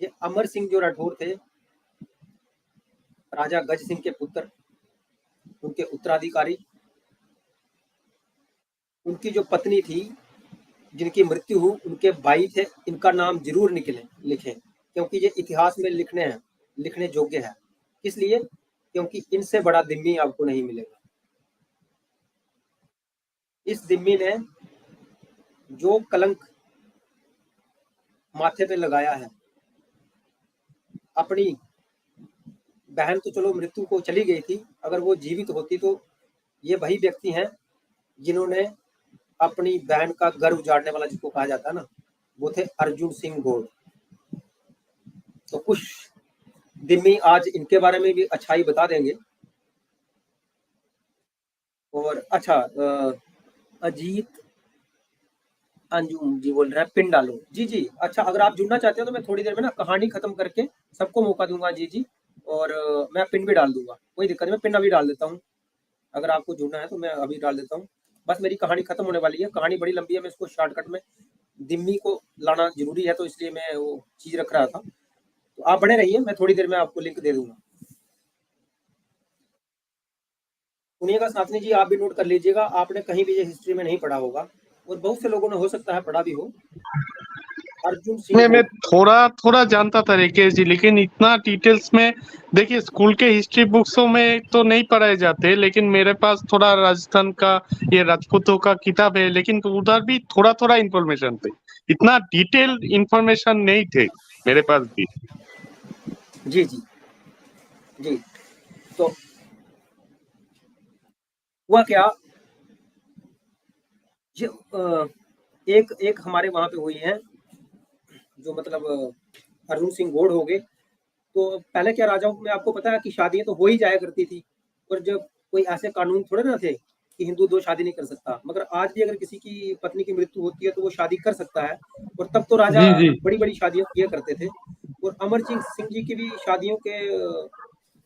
ये अमर सिंह जो राठौर थे राजा गज सिंह के पुत्र, उनके उत्तराधिकारी, उनकी जो पत्नी थी जिनकी मृत्यु हुई उनके भाई थे, इनका नाम जरूर लिखें क्योंकि ये इतिहास में लिखने योग्य है। किस लिए? क्योंकि इनसे बड़ा दिम्मी आपको नहीं मिलेगा। इस दिम्मी ने जो कलंक माथे पे लगाया है, अपनी बहन तो चलो मृत्यु को चली गई थी, अगर वो जीवित होती तो ये वही व्यक्ति हैं जिन्होंने अपनी बहन का घर उजाड़ने वाला जिसको कहा जाता है ना, वो थे अर्जुन सिंह गौड़। तो कुछ दिम्मी आज इनके बारे में भी अच्छाई बता देंगे। और अच्छा अजीत अंजुम जी बोल रहे हैं पिन डालो, जी जी, अच्छा अगर आप जुड़ना चाहते हो तो मैं थोड़ी देर में ना कहानी खत्म करके सबको मौका दूंगा, जी जी, और मैं पिन भी डाल दूंगा, कोई दिक्कत नहीं, मैं पिन अभी डाल देता हूँ, अगर आपको जुड़ना है तो मैं अभी डाल देता हूँ। बस मेरी कहानी खत्म होने वाली है, कहानी बड़ी लंबी है, मैं इसको शॉर्टकट में, दिम्मी को लाना जरूरी है तो इसलिए मैं वो चीज रख रहा था, तो आप बने रहिए, मैं थोड़ी देर में आपको लिंक दे दूंगा। सुनिएगा साथनी जी, आप भी नोट कर लीजिएगा, आपने कहीं भी ये हिस्ट्री में नहीं पढ़ा होगा और बहुत से लोगों ने हो सकता है पढ़ा भी हो। अर्जुन सिंह मैं गोड। थोड़ा थोड़ा जानता था राकेश जी, लेकिन इतना डिटेल्स में देखिए स्कूल के हिस्ट्री बुक्सों में तो नहीं पढ़ाए जाते, लेकिन मेरे पास थोड़ा राजस्थान का ये राजपूतों का किताब है, लेकिन तो उधर भी थोड़ा थोड़ा इन्फॉर्मेशन थे, इतना डिटेल इन्फॉर्मेशन नहीं थे मेरे पास भी। जी जी जी। तो हुआ क्या, ये एक एक हमारे वहां पे हुई है, जो मतलब अर्जुन सिंह गोड हो गए। तो पहले क्या, राजाओं में आपको पता है कि शादियां तो हो ही जाया करती थी, पर जब कोई ऐसे कानून थोड़े ना थे कि हिंदू दो शादी नहीं कर सकता, मगर आज भी अगर किसी की पत्नी की मृत्यु होती है तो वो शादी कर सकता है। और तब तो राजा जी जी। बड़ी बड़ी शादियां किया करते थे। और अमरजीत सिंह जी की भी शादियों के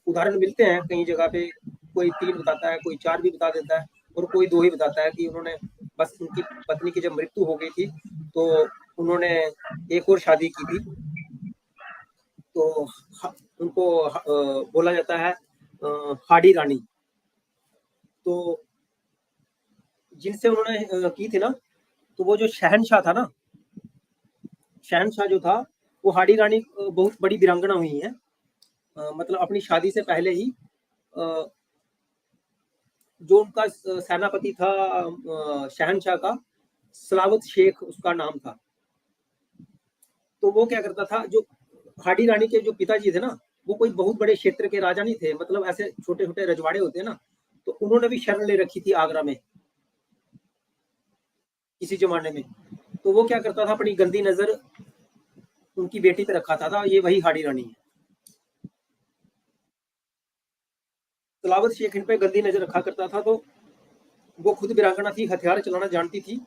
उदाहरण मिलते हैं कई जगह पे। कोई 3 बताता है, कोई 4 भी बता देता है, और कोई 2 ही बताता है कि उन्होंने बस उनकी पत्नी की जब मृत्यु हो गई थी तो उन्होंने एक और शादी की थी। तो उनको बोला जाता है हाडी रानी। तो जिनसे उन्होंने की थी ना, तो वो जो शहनशाह था ना, शहनशाह जो था, वो हाडी रानी बहुत बड़ी वीरांगना हुई है। मतलब अपनी शादी से पहले ही जो उनका सेनापति था शहनशाह का, सलावत शेख उसका नाम था। तो वो क्या करता था, जो हाडी रानी के जो पिताजी थे ना, वो कोई बहुत बड़े क्षेत्र के राजा नहीं थे, मतलब ऐसे छोटे छोटे रजवाड़े होते हैं ना। तो उन्होंने भी शरण ले रखी थी आगरा में किसी जमाने में। तो वो क्या करता था, अपनी गंदी नजर उनकी बेटी पे रखा था ये वही हाडी रानी है। सलावत शेख इन पे गंदी नजर रखा करता था। तो वो खुद वीरांगना थी, हथियार चलाना जानती थी।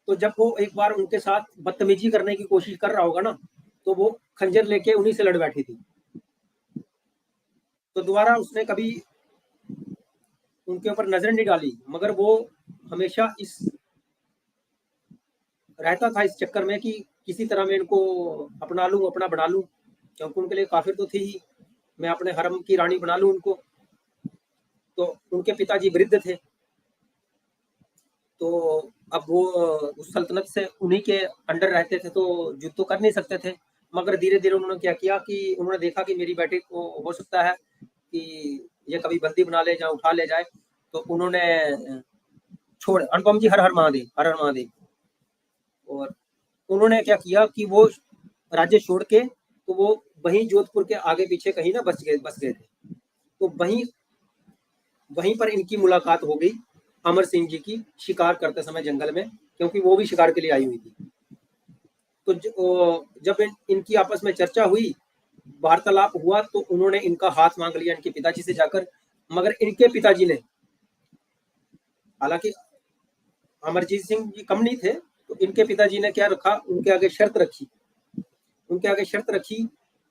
तो जब वो एक बार उनके साथ बदतमीजी करने की कोशिश कर रहा होगा ना, तो वो खंजर लेके उन्हीं से लड़ बैठी थी। तो दोबारा उसने कभी उनके ऊपर नजर नहीं डाली, मगर वो हमेशा इस रहता था इस चक्कर में कि किसी तरह मैं इनको अपना लूं, अपना बना लूं, क्योंकि उनके लिए काफिर तो थी ही, मैं अपने हरम की रानी बना लूं उनको। तो उनके पिताजी वृद्ध थे, तो अब वो उस सल्तनत से उन्हीं के अंडर रहते थे, तो युद्ध तो कर नहीं सकते थे। मगर धीरे धीरे उन्होंने क्या किया कि उन्होंने देखा कि मेरी बेटी को हो सकता है कि ये कभी बंदी बना ले या उठा ले जाए। तो उन्होंने छोड़, अनुपम जी, हर हर महादेव, हर हर महादेव। और उन्होंने क्या किया कि वो राज्य छोड़ के, तो वो वहीं जोधपुर के आगे पीछे कहीं ना बस गए थे। तो वहीं वहीं पर इनकी मुलाकात हो गई अमर सिंह जी की, शिकार करते समय जंगल में, क्योंकि वो भी शिकार के लिए आई हुई थी। तो जब इनकी आपस में चर्चा हुई, वार्तालाप हुआ, तो उन्होंने इनका हाथ मांग लिया इनके पिताजी से जाकर। मगर इनके पिताजी ने, हालांकि अमरजीत सिंह जी कम नहीं थे, तो इनके पिताजी ने क्या रखा, उनके आगे शर्त रखी, उनके आगे शर्त रखी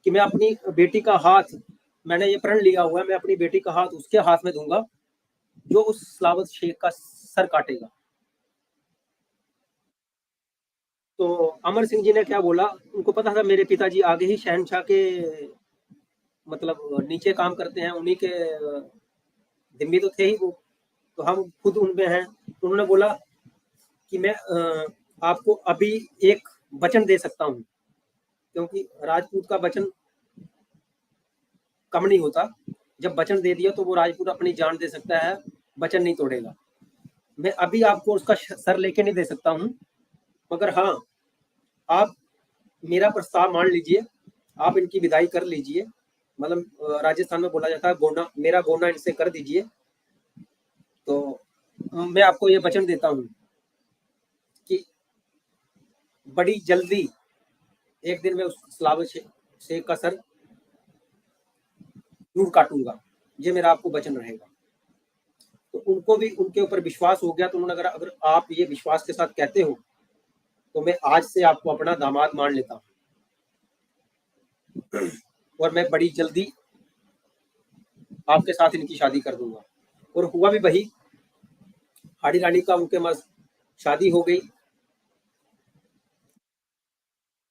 कि मैं अपनी बेटी का हाथ, मैंने ये प्रण लिया हुआ है, मैं अपनी बेटी का हाथ उसके हाथ में दूंगा जो उस सलावत शेख का सर काटेगा। तो अमर सिंह जी ने क्या बोला, उनको पता था मेरे पिताजी आगे ही शहनशाह के मतलब नीचे काम करते हैं, उन्हीं के जिम्मी तो थे ही वो, तो हम खुद उनमें हैं। तो उन्होंने बोला कि मैं आपको अभी एक वचन दे सकता हूँ, क्योंकि राजपूत का वचन कम नहीं होता। जब वचन दे दिया तो वो राजपूत अपनी जान दे सकता है, वचन नहीं तोड़ेगा। मैं अभी आपको उसका सर लेके नहीं दे सकता हूँ, मगर हाँ, आप मेरा प्रस्ताव मान लीजिए, आप इनकी विदाई कर लीजिए। मतलब राजस्थान में बोला जाता है गोना, मेरा गोना इनसे कर दीजिए। तो मैं आपको ये वचन देता हूँ कि बड़ी जल्दी एक दिन मैं उस सलावत शेख का सर जरूर काटूंगा, ये मेरा आपको वचन रहेगा। तो उनको भी उनके ऊपर विश्वास हो गया। तो उन्होंने, अगर अगर आप ये विश्वास के साथ कहते हो तो मैं आज से आपको अपना दामाद मान लेता हूँ, और मैं बड़ी जल्दी आपके साथ इनकी शादी कर दूंगा। और हुआ भी वही, हाड़ी रानी का उनके मस्त शादी हो गई।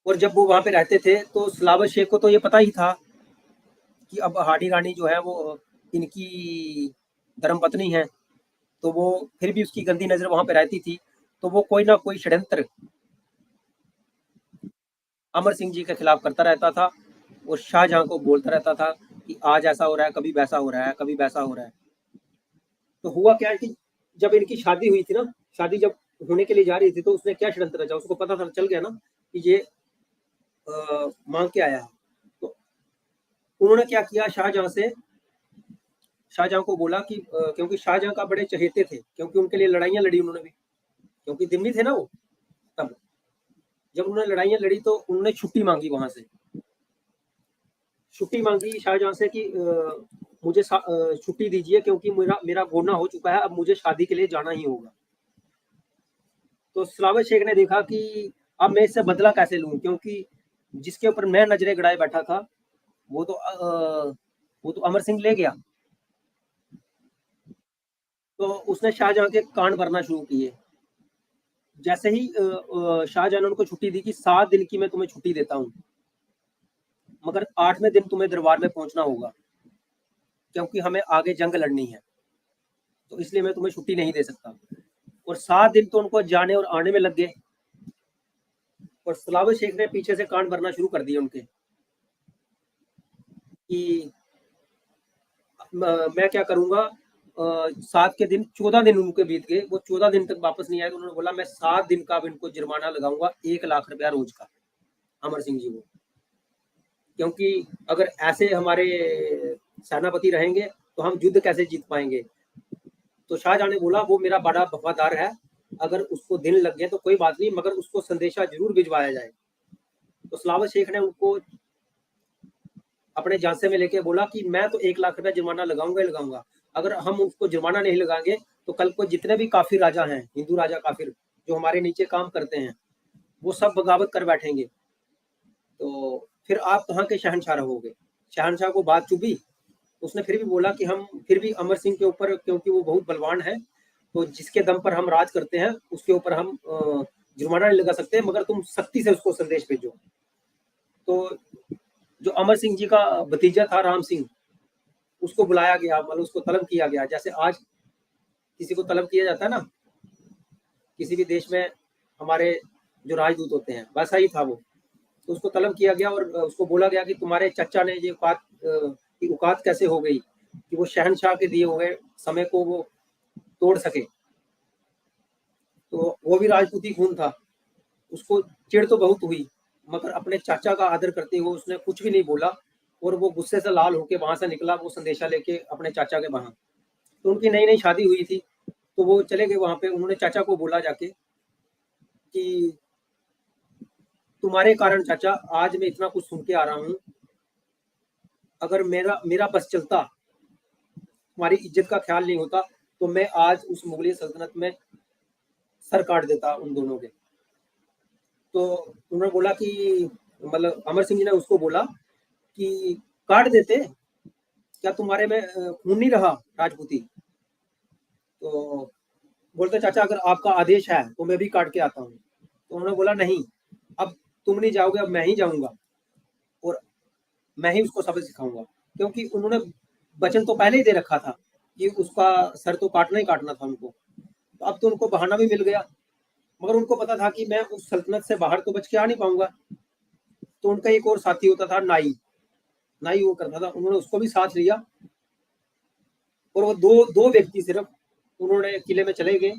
और जब वो वहां पे रहते थे तो सलावत शेख को तो ये पता ही था कि अब हाड़ी रानी जो है वो इनकी धर्मपत्नी है। तो वो फिर भी उसकी गंदी नजर वहां पे रहती थी। तो वो कोई ना कोई षड्यंत्र अमर सिंह जी के खिलाफ करता रहता था और शाहजहां को बोलता रहता था कि आज ऐसा हो रहा है, कभी वैसा हो रहा है, कभी वैसा हो रहा है। तो हुआ क्या है कि जब इनकी शादी हुई थी ना, शादी जब होने के लिए जा रही थी, तो उसने क्या षड्यंत्र रचा, उसको पता था, चल गया ना कि ये मांग के आया है। तो उन्होंने क्या किया, शाहजहां को बोला कि क्योंकि शाहजहां का बड़े चहेते थे, क्योंकि उनके लिए लड़ाइयां लड़ी उन्होंने भी, क्योंकि दिम्मी थे ना वो। तब जब उन्होंने लड़ाइयां लड़ी तो उन्होंने छुट्टी मांगी, वहां से छुट्टी मांगी शाहजहां से कि मुझे छुट्टी दीजिए, क्योंकि मेरा मेरा गोना हो चुका है, अब मुझे शादी के लिए जाना ही होगा। तो सलावत शेख ने देखा कि अब मैं इससे बदला कैसे लूं, क्योंकि जिसके ऊपर मैं नजरें गड़ाए बैठा था वो तो अमर सिंह ले गया। तो उसने शाहजहां के कान भरना शुरू किए। जैसे ही शाहजहां ने उनको छुट्टी दी कि 7 दिन की मैं तुम्हें छुट्टी देता हूँ, मगर 8वें दिन तुम्हें दरबार में पहुंचना होगा, क्योंकि हमें आगे जंग लड़नी है, तो इसलिए मैं तुम्हें छुट्टी नहीं दे सकता। और 7 दिन तो उनको जाने और आने में लग गए, और सलावत शेख ने पीछे से कान भरना शुरू कर दिए उनके कि मैं क्या करूंगा। 7 के दिन 14 दिन उनके बीत गए, वो 14 दिन तक वापस नहीं आए। तो उन्होंने बोला मैं 7 दिन का इनको जुर्माना लगाऊंगा, 1 लाख रुपया रोज का, अमर सिंह जी को, क्योंकि अगर ऐसे हमारे सेनापति रहेंगे तो हम युद्ध कैसे जीत पाएंगे। तो शाहजहां ने बोला वो मेरा बड़ा वफादार है, अगर उसको दिन लग गए तो कोई बात नहीं, मगर उसको संदेशा जरूर भिजवाया जाए। तो सलावत शेख ने उनको अपने झांसे में लेके बोला कि मैं तो 1 लाख रुपया जुर्माना लगाऊंगा ही लगाऊंगा, अगर हम उसको जुर्माना नहीं लगाएंगे तो कल को जितने भी काफिर राजा हैं, हिंदू राजा काफिर जो हमारे नीचे काम करते हैं, वो सब बगावत कर बैठेंगे, तो फिर आप कहाँ के शहनशाह रहोगे। शहनशाह को बात चुभी, उसने फिर भी बोला कि हम फिर भी अमर सिंह के ऊपर, क्योंकि वो बहुत बलवान है, तो जिसके दम पर हम राज करते हैं उसके ऊपर हम जुर्माना नहीं लगा सकते, मगर तुम सख्ती से उसको संदेश भेजो। तो जो अमर सिंह जी का भतीजा था राम सिंह, उसको बुलाया गया, मतलब उसको तलब किया गया, जैसे आज किसी को तलब किया जाता है ना किसी भी देश में, हमारे जो राजदूत होते हैं, वैसा ही था वो। तो उसको तलब किया गया और उसको बोला गया कि तुम्हारे चचा ने ये औकात कैसे हो गई कि वो शहनशाह के दिए हुए समय को वो तोड़ सके। तो वो भी राजपूती खून था, उसको चिढ़ तो बहुत हुई, मगर अपने चाचा का आदर करते हुए उसने कुछ भी नहीं बोला, और वो गुस्से से लाल होकर वहां से निकला, वो संदेशा लेके अपने चाचा के वहां। तो उनकी नई नई शादी हुई थी, तो वो चले गए वहां पे। उन्होंने चाचा को बोला जाके कि तुम्हारे कारण चाचा आज मैं इतना कुछ सुन के आ रहा हूँ, अगर मेरा मेरा बस चलता, तुम्हारी इज्जत का ख्याल नहीं होता, तो मैं आज उस मुगलिया सल्तनत में सर काट देता उन दोनों के। तो उन्होंने बोला कि मतलब अमर सिंह जी ने उसको बोला कि काट देते, क्या तुम्हारे में खून नहीं रहा राजपूती। तो बोलते चाचा अगर आपका आदेश है तो मैं भी काट के आता हूँ। तो उन्होंने बोला नहीं, अब तुम नहीं जाओगे, अब मैं ही जाऊंगा और मैं ही उसको सबक सिखाऊंगा, क्योंकि उन्होंने वचन तो पहले ही दे रखा था कि उसका सर तो काटना ही काटना था उनको। तो अब तो उनको बहाना भी मिल गया, मगर उनको पता था कि मैं उस सल्तनत से बाहर तो बच के आ नहीं पाऊंगा। तो उनका एक और साथी होता था नाई, नाई वो करता था, उन्होंने उसको भी साथ लिया, और वो दो दो व्यक्ति सिर्फ उन्होंने किले में चले गए।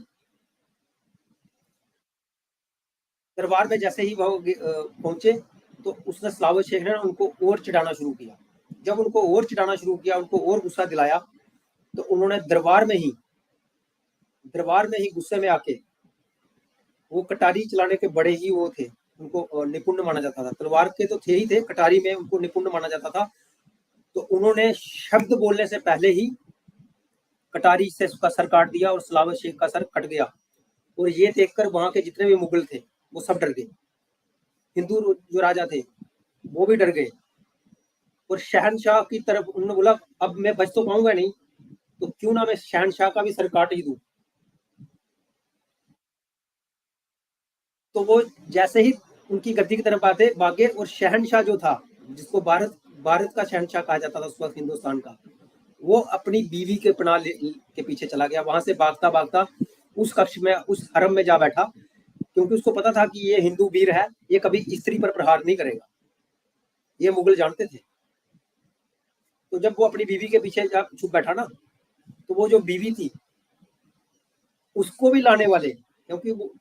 दरबार में जैसे ही वो पहुंचे तो उसने सलावत शेख ने उनको और चिढ़ाना शुरू किया। जब उनको और चिढ़ाना शुरू किया, उनको और गुस्सा दिलाया, तो उन्होंने दरबार में ही गुस्से में आके, वो कटारी चलाने के बड़े ही वो थे, उनको निपुण माना जाता था, तलवार के तो थे ही थे, कटारी में उनको निपुण माना जाता था। तो उन्होंने शब्द बोलने से पहले ही कटारी से उसका सर काट दिया और सलावत शेख का सर कट गया। और ये देखकर वहां के जितने भी मुगल थे वो सब डर गए, हिंदू जो राजा थे वो भी डर गए। और शहनशाह की तरफ उन्होंने बोला अब मैं बच तो पाऊंगा नहीं, तो क्यों ना मैं शहनशाह का भी सर काट ही दूं। तो वो जैसे ही उनकी गद्दी की तरफ आते भागे, और शहनशाह जो था, जिसको भारत भारत का शहनशाह कहा जाता था उस वक्त हिंदुस्तान का, वो अपनी बीवी के के पीछे चला गया, वहां से भागता भागता उस कक्ष में, उस हरम में जा बैठा क्योंकि उसको पता था कि ये हिंदू वीर है, ये कभी स्त्री पर प्रहार नहीं करेगा, ये मुगल जानते थे। तो जब वो अपनी बीवी के पीछे छुप बैठा ना, तो वो जो बीवी थी उसको भी लाने वाले, क्योंकि वो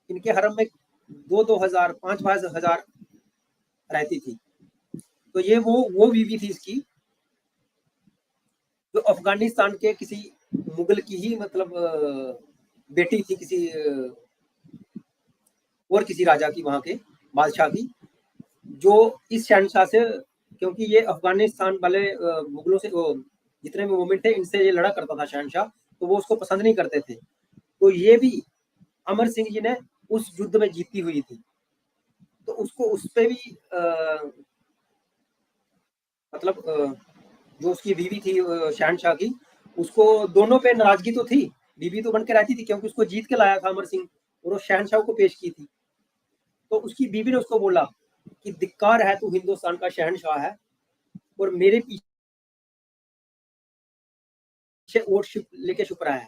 इनके हरम में 2,000 5,000 रहती थी। तो ये वो बीवी थी इसकी, जो अफगानिस्तान के किसी मुगल की ही मतलब बेटी थी, किसी और किसी राजा की, वहां के बादशाह की, जो इस शहनशाह से, क्योंकि ये अफगानिस्तान वाले मुगलों से जितने भी मूवमेंट थे इनसे ये लड़ा करता था शहनशाह, तो वो उसको पसंद नहीं करते थे। तो ये भी अमर सिंह जी ने उस युद्ध में जीती हुई थी, तो उसको उस पे भी मतलब जो उसकी बीवी थी शहनशाह की, उसको दोनों पे नाराजगी तो थी, बीवी तो बन के रहती थी क्योंकि उसको जीत के लाया था अमर सिंह, और वो शहनशाह को पेश की थी। तो उसकी बीवी ने उसको बोला कि धिक्कार है, तू हिंदुस्तान का शहनशाह है और मेरे पीछे वोट लेके छुप रहा है,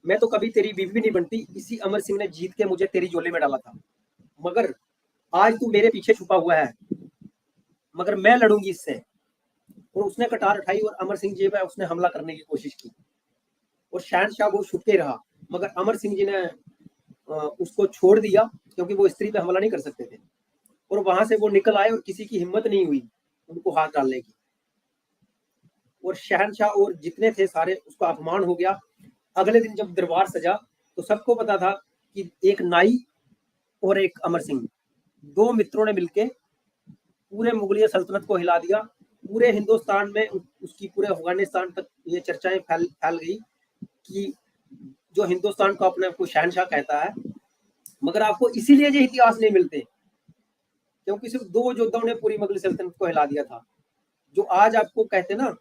मैं तो कभी तेरी बीवी नहीं बनती, इसी अमर सिंह ने जीत के मुझे तेरी झोली में डाला था, मगर आज तू मेरे पीछे छुपा हुआ है, मगर मैं लड़ूंगी इससे। और उसने कटार उठाई और अमर सिंह जी पे उसने हमला करने की कोशिश की, और शहनशाह वो छुप के रहा, मगर अमर सिंह जी ने उसको छोड़ दिया, क्योंकि वो स्त्री पे हमला नहीं कर सकते थे। और वहां से वो निकल आए और किसी की हिम्मत नहीं हुई उनको हाथ डालने की, और शहनशाह और जितने थे सारे, उसका अपमान हो गया। अगले दिन जब दरबार सजा तो सबको पता था कि एक नाई और एक अमर सिंह, दो मित्रों ने मिलके पूरे मुगलिया सल्तनत को हिला दिया। पूरे हिंदुस्तान में उसकी, पूरे अफगानिस्तान तक ये चर्चाएं फैल गई कि जो हिंदुस्तान को अपने आपको शहनशाह कहता है, मगर आपको इसीलिए ये इतिहास नहीं मिलते क्योंकि सिर्फ दो योद्धाओं ने पूरी मुगल सल्तनत को हिला दिया था। जो आज आपको कहते ना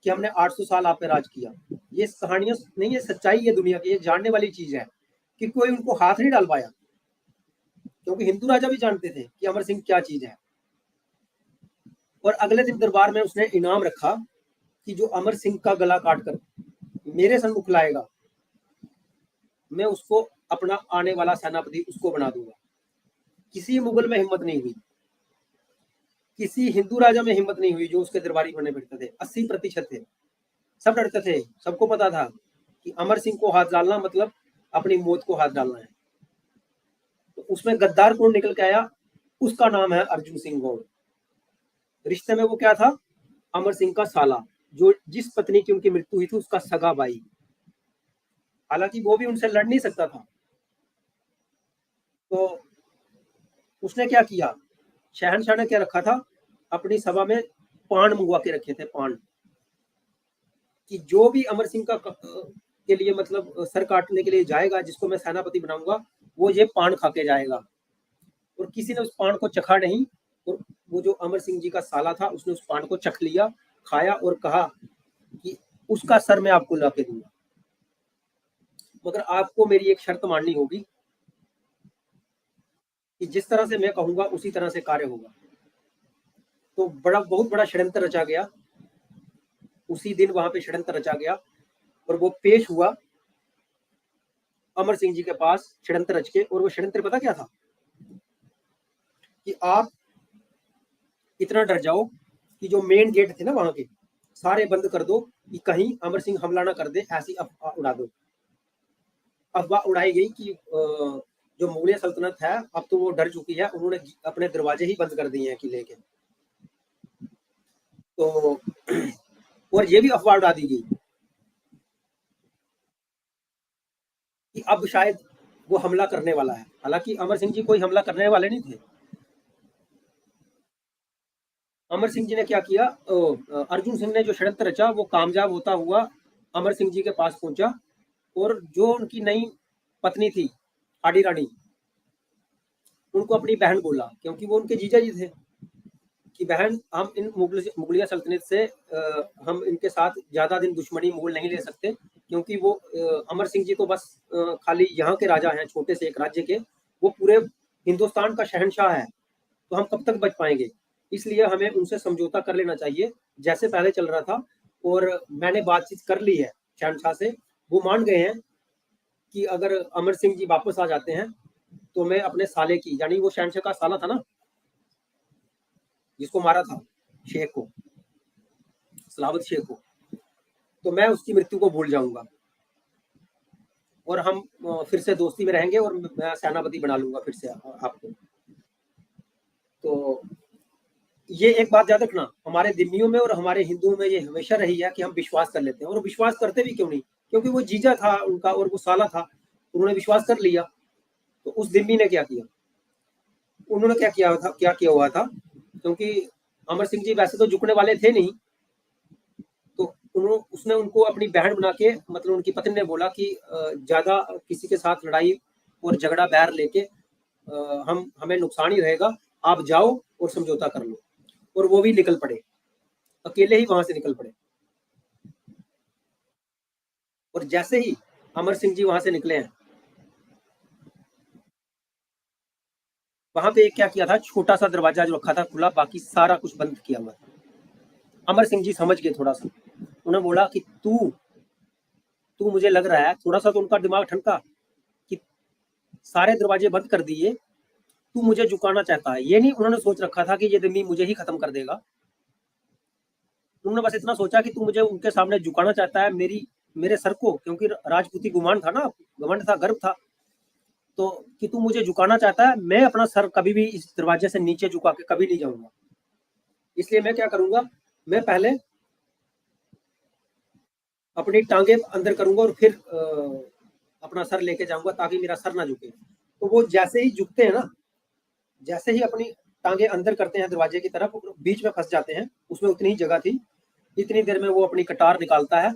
कि हमने 800 साल आप पे राज किया, ये कहानियां नहीं, ये सच्चाई है दुनिया की, ये जानने वाली चीज है कि कोई उनको हाथ नहीं डाल पाया, क्योंकि हिंदू राजा भी जानते थे कि अमर सिंह क्या चीज है। और अगले दिन दरबार में उसने इनाम रखा कि जो अमर सिंह का गला काट कर मेरे सन्मुख लाएगा, मैं उसको अपना आने वाला सेनापति उसको बना दूंगा। किसी मुगल में हिम्मत नहीं हुई, किसी हिंदू राजा में हिम्मत नहीं हुई जो उसके दरबारी बनने बैठते थे। 80% थे, सब डरते थे, सबको पता था कि अमर सिंह को हाथ डालना मतलब अपनी मौत को हाथ डालना है। तो उसमें गद्दार कौन निकल के आया, उसका नाम है अर्जुन सिंह गौड़। रिश्ते में वो क्या था, अमर सिंह का साला, जो जिस पत्नी की उनकी मृत्यु हुई थी उसका सगा भाई। हालांकि वो भी उनसे लड़ नहीं सकता था। तो उसने क्या किया, शहनशाह ने क्या रखा था, अपनी सभा में पान मंगवा के रखे थे, पान, कि जो भी अमर सिंह का के लिए मतलब सर काटने के लिए जाएगा, जिसको मैं सेनापति बनाऊंगा, वो ये पान खा के जाएगा। और किसी ने उस पान को चखा नहीं, और वो जो अमर सिंह जी का साला था उसने उस पान को चख लिया, खाया और कहा कि उसका सर मैं आपको ला के दूंगा, मगर आपको मेरी एक शर्त माननी होगी कि जिस तरह से मैं कहूंगा उसी तरह से कार्य होगा। तो बहुत बड़ा षड्यंत्र रचा गया, उसी दिन वहां पे षड्यंत्र रचा गया और वो पेश हुआ अमर सिंह जी के पास षड्यंत्र रच के। और वो षड्यंत्र पता क्या था, कि आप इतना डर जाओ कि जो मेन गेट थे ना वहां के सारे बंद कर दो, कि कहीं अमर सिंह हमला ना कर दे, ऐसी अफवाह उड़ा दो। अफवाह उड़ाई गई कि जो मुगलिया सल्तनत है अब तो वो डर चुकी है, उन्होंने अपने दरवाजे ही बंद कर दिए हैं किले के। तो और ये भी अफवाह उड़ा दी गई कि अब शायद वो हमला करने वाला है। हालांकि अमर सिंह जी कोई हमला करने वाले नहीं थे। अमर सिंह जी ने क्या किया, अर्जुन सिंह ने जो षड्यंत्र रचा वो कामयाब होता हुआ अमर सिंह जी के पास पहुंचा, और जो उनकी नई पत्नी थी आडी रानी, उनको अपनी बहन बोला, क्योंकि वो उनके जीजा जी थे, कि बहन हम इन मुगलिया सल्तनत से हम इनके साथ ज्यादा दिन दुश्मनी मोल नहीं ले सकते, क्योंकि वो अमर सिंह जी तो बस खाली यहाँ के राजा हैं, छोटे से एक राज्य के, वो पूरे हिंदुस्तान का शहनशाह है, तो हम कब तक बच पाएंगे, इसलिए हमें उनसे समझौता कर लेना चाहिए जैसे पहले चल रहा था। और मैंने बातचीत कर ली है शहनशाह से, वो मान गए हैं कि अगर अमर सिंह जी वापस आ जाते हैं तो मैं अपने साले की, यानी वो शहनशाह का साला था ना जिसको मारा था, शेख को, सलावत शेख को, तो मैं उसकी मृत्यु को भूल जाऊंगा और हम फिर से दोस्ती में रहेंगे और मैं सेनापति बना लूंगा फिर से आपको। तो ये एक बात याद रखना, हमारे दिम्मियों में और हमारे हिंदुओं में ये हमेशा रही है कि हम विश्वास कर लेते हैं, और विश्वास करते भी क्यों नहीं, क्योंकि वो जीजा था उनका और वो साला था, उन्होंने विश्वास कर लिया। तो उस दिम्मी ने क्या किया, उन्होंने क्या किया हुआ था, क्योंकि अमर सिंह जी वैसे तो झुकने वाले थे नहीं, तो उसने उनको अपनी बहन बना के, मतलब उनकी पत्नी ने बोला कि ज्यादा किसी के साथ लड़ाई और झगड़ा बैर लेके हमें नुकसान ही रहेगा, आप जाओ और समझौता कर लो। और वो भी निकल पड़े, अकेले ही वहां से निकल पड़े। और जैसे ही अमर सिंह जी वहां से निकले हैं, वहां पे क्या किया था, छोटा सा दरवाजा जो रखा था खुला, बाकी सारा कुछ बंद किया हुआ था। अमर सिंह जी समझ गए थोड़ा सा, उन्होंने बोला कि तू मुझे लग रहा है, थोड़ा सा तो उनका दिमाग ठनका कि सारे दरवाजे बंद कर दिए, तू मुझे झुकाना चाहता है। ये नहीं उन्होंने सोच रखा था कि ये दिम्मी मुझे ही खत्म कर देगा, उन्होंने बस इतना सोचा कि तू मुझे उनके सामने झुकाना चाहता है, मेरे सर को, क्योंकि राजपूती गुमान था ना, घमंड था, गर्व था, तो कि तू मुझे झुकाना चाहता है, मैं अपना सर कभी भी इस दरवाजे से नीचे झुका के कभी नहीं जाऊंगा। इसलिए मैं क्या करूंगा, मैं पहले अपनी टांगे अंदर करूंगा और फिर अपना सर लेके जाऊंगा ताकि मेरा सर ना झुके। तो वो जैसे ही झुकते हैं ना, जैसे ही अपनी टांगे अंदर करते हैं दरवाजे की तरफ, बीच में फंस जाते हैं, उसमें उतनी ही जगह थी, इतनी देर में वो अपनी कटार निकालता है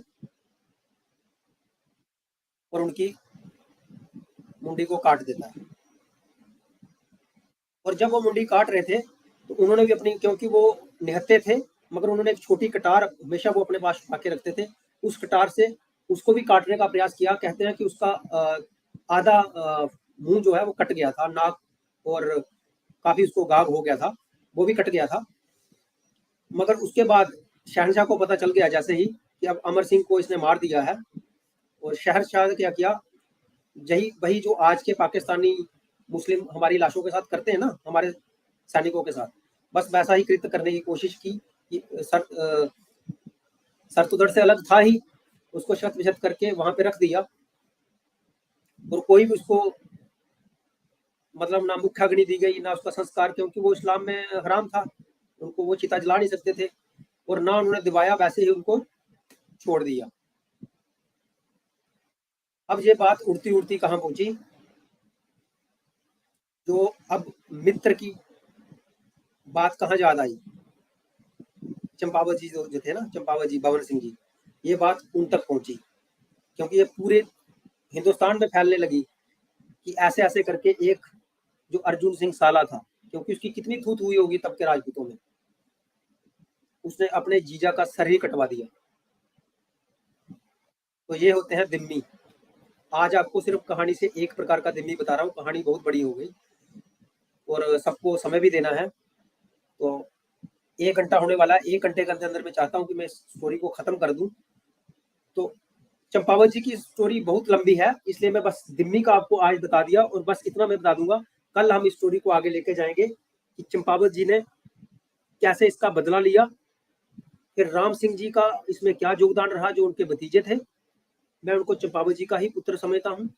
और उनकी मुंडी को काट देता है। और जब वो मुंडी काट रहे थे तो उन्होंने भी अपनी, क्योंकि वो निहत्थे थे, मगर उन्होंने एक छोटी कटार हमेशा वो अपने पास छुपा के रखते थे, उस कटार से उसको भी काटने का प्रयास किया। कहते हैं कि उसका आधा मुंह जो है वो कट गया था, नाक और काफी उसको घाव हो गया था, वो भी कट गया था। मगर उसके बाद शहनशाह को पता चल गया जैसे ही कि अब अमर सिंह को इसने मार दिया है, और शहनशाह ने क्या किया, यही वही जो आज के पाकिस्तानी मुस्लिम हमारी लाशों के साथ करते हैं ना, हमारे सैनिकों के साथ, बस वैसा ही कृत्य करने की कोशिश की कि सर तो धड़ से अलग था ही, उसको शत विशत करके वहां पे रख दिया, और कोई भी उसको, मतलब ना मुख्य अग्नि दी गई ना उसका संस्कार, क्योंकि वो इस्लाम में हराम था, उनको वो चिता जला नहीं सकते थे, और ना उन्होंने दिवाया, वैसे ही उनको छोड़ दिया। अब ये बात उड़ती उड़ती कहाँ पहुंची, जो अब मित्र की बात कहाँ याद आई, चंपावत जी जो थे ना, चंपावत जी, भवन सिंह जी, ये बात उन तक पहुंची, क्योंकि ये पूरे हिंदुस्तान में फैलने लगी कि ऐसे ऐसे करके एक जो अर्जुन सिंह साला था, क्योंकि उसकी कितनी थूत हुई होगी तब के राजपूतों में, उसने अपने जीजा का सर ही कटवा दिया। तो ये होते हैं दिम्मी। आज आपको सिर्फ कहानी से एक प्रकार का दिम्मी बता रहा हूँ, कहानी बहुत बड़ी हो गई और सबको समय भी देना है, तो 1 घंटा होने वाला है, 1 घंटे के अंदर मैं चाहता हूँ कि मैं स्टोरी को खत्म कर दूं। तो चंपावत जी की स्टोरी बहुत लंबी है, इसलिए मैं बस दिम्मी का आपको आज बता दिया, और बस इतना मैं बता दूंगा, कल हम इस स्टोरी को आगे लेके जाएंगे कि चंपावत जी ने कैसे इसका बदला लिया, फिर राम सिंह जी का इसमें क्या योगदान रहा, जो उनके भतीजे थे, मैं उनको चंपावत जी का ही पुत्र समझता हूँ।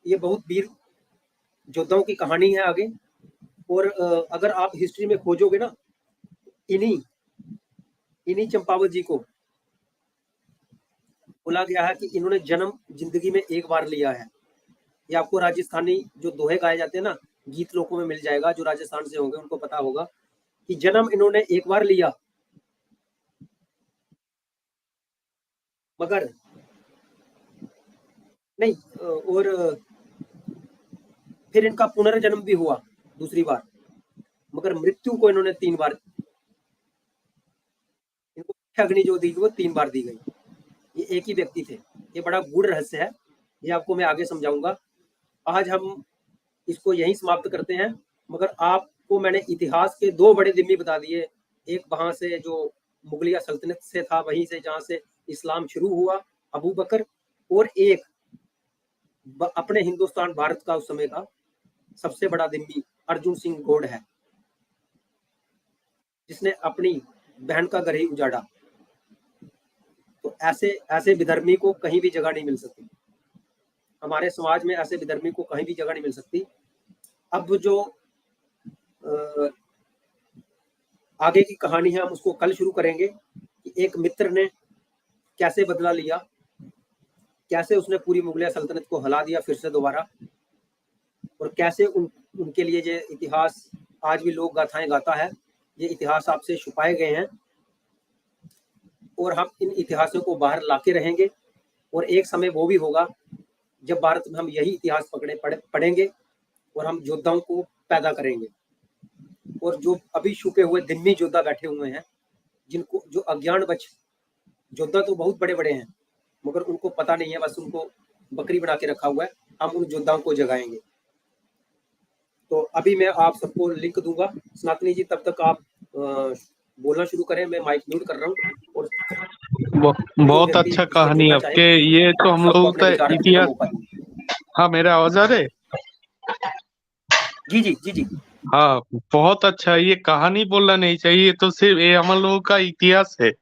ये बहुत वीर योद्धाओं की कहानी है आगे, और अगर आप हिस्ट्री में खोजोगे ना, इन्हीं चंपावत जी को बोला गया है कि इन्होंने जन्म जिंदगी में एक बार लिया है। ये आपको राजस्थानी जो दोहे गाए जाते हैं ना, गीत लोगों में मिल जाएगा, जो राजस्थान से होंगे उनको पता होगा कि जन्म इन्होंने एक बार लिया, मगर नहीं, और फिर इनका पुनर्जन्म भी हुआ दूसरी बार, मगर मृत्यु को इन्होंने 3 बार, इनको अग्नि जो दी वो 3 बार दी गई। ये एक ही व्यक्ति थे, ये बड़ा गूढ़ रहस्य है, ये आपको मैं आगे समझाऊंगा। आज हम इसको यहीं समाप्त करते हैं, मगर आपको मैंने इतिहास के 2 बड़े दिम्मी बता दिए, एक वहां से जो मुगलिया सल्तनत से था, वहीं से जहां से इस्लाम शुरू हुआ, अबू बकर, और एक अपने हिंदुस्तान भारत का उस समय का सबसे बड़ा दिम्मी अर्जुन सिंह गौड़ है, जिसने अपनी बहन का घर ही उजाड़ा। तो ऐसे ऐसे विधर्मी को कहीं भी जगह नहीं मिल सकती, हमारे समाज में ऐसे विधर्मी को कहीं भी जगह नहीं मिल सकती। अब जो आगे की कहानी है हम उसको कल शुरू करेंगे कि एक मित्र ने कैसे बदला लिया, कैसे उसने पूरी मुगलिया सल्तनत को हिला दिया फिर से दोबारा, और कैसे उनके लिए ये इतिहास आज भी लोग गाथाएं गाता है। ये इतिहास आपसे छुपाए गए हैं और हम इन इतिहासों को बाहर लाके रहेंगे। और एक समय वो भी होगा जब भारत में हम यही इतिहास पढ़ेंगे और हम योद्धाओं को पैदा करेंगे। और जो अभी छुपे हुए दिम्मी योद्धा बैठे हुए हैं, जिनको जो अज्ञानवश, योद्धा तो बहुत बड़े बड़े हैं मगर उनको पता नहीं है, बस उनको बकरी बना के रखा हुआ है, हम उन योद्धाओं को जगाएंगे। तो अभी मैं आप सबको लिंक दूंगा। सनातनी जी तब तक आप बोलना शुरू करें, मैं माइक म्यूट कर रहा हूँ। और जो बहुत व्यक्ति अच्छा इस पर कहानी जुड़ना चाहे आपके, ये तो हम सबको लोगों अपने का विचार रखने का इतिहास। मौका दूँ। हाँ, मेरा आवाज आ रहा है? जी जी जी जी। हाँ, बहुत अच्छा। ये कहानी बोलना नहीं चाहिए, तो सिर्फ ये हम लोगों का इतिहास है।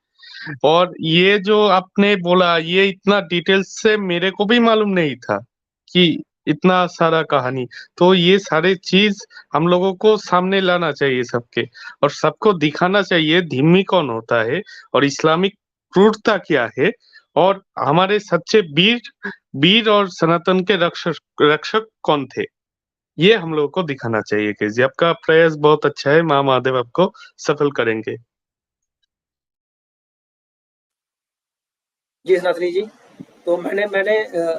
और ये जो आपने बोला, ये इतना डिटेल्स से मेरे को भी मालूम नहीं था कि इतना सारा कहानी। तो ये सारे चीज हम लोगों को सामने लाना चाहिए सबके, और सबको दिखाना चाहिए धिम्मी कौन होता है और इस्लामिक क्रूरता क्या है, और हमारे सच्चे वीर वीर और सनातन के रक्षक रक्षक कौन थे। ये हम लोगों को दिखाना चाहिए। केजी, आपका प्रयास बहुत अच्छा है। माँ महादेव आपको सफल करेंगे। जी सनातनी जी, तो मैंने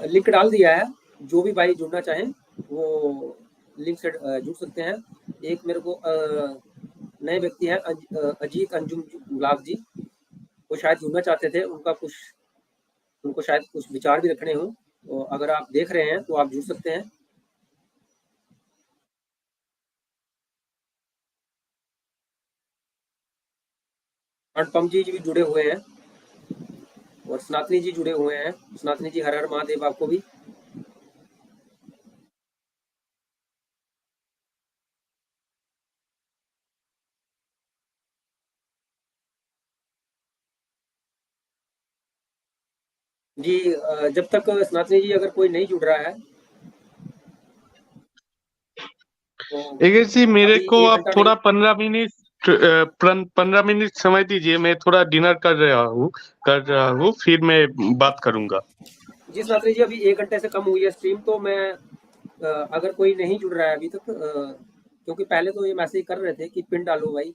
लिंक डाल दिया है। जो भी भाई जुड़ना चाहें वो लिंक से जुड़ सकते हैं। एक मेरे को नए व्यक्ति हैं अजीत अंजुम गुलाब जी, वो शायद जुड़ना चाहते थे। उनको शायद कुछ विचार भी रखने हों, तो अगर आप देख रहे हैं तो आप जुड़ सकते हैं। अनुपम जी भी जुड़े हुए हैं और सनातनी जी जुड़े हुए हैं। सनातनी जी, हर हर महादेव आपको भी। जी जब तक सनातनी जी अगर कोई नहीं जुड़ रहा है तो जी, मेरे अभी को 1 आप घंटा नहीं। थोड़ा 15 मिनट समय दीजिए। मैं थोड़ा डिनर कर रहा हूँ, फिर मैं बात करूंगा। जी सनातनी जी, अभी 1 घंटे से कम हुई है स्ट्रीम, तो मैं अगर कोई नहीं जुड़ रहा है अभी तक, क्योंकि पहले तो ये मैसेज कर रहे थे कि पिन डालो भाई,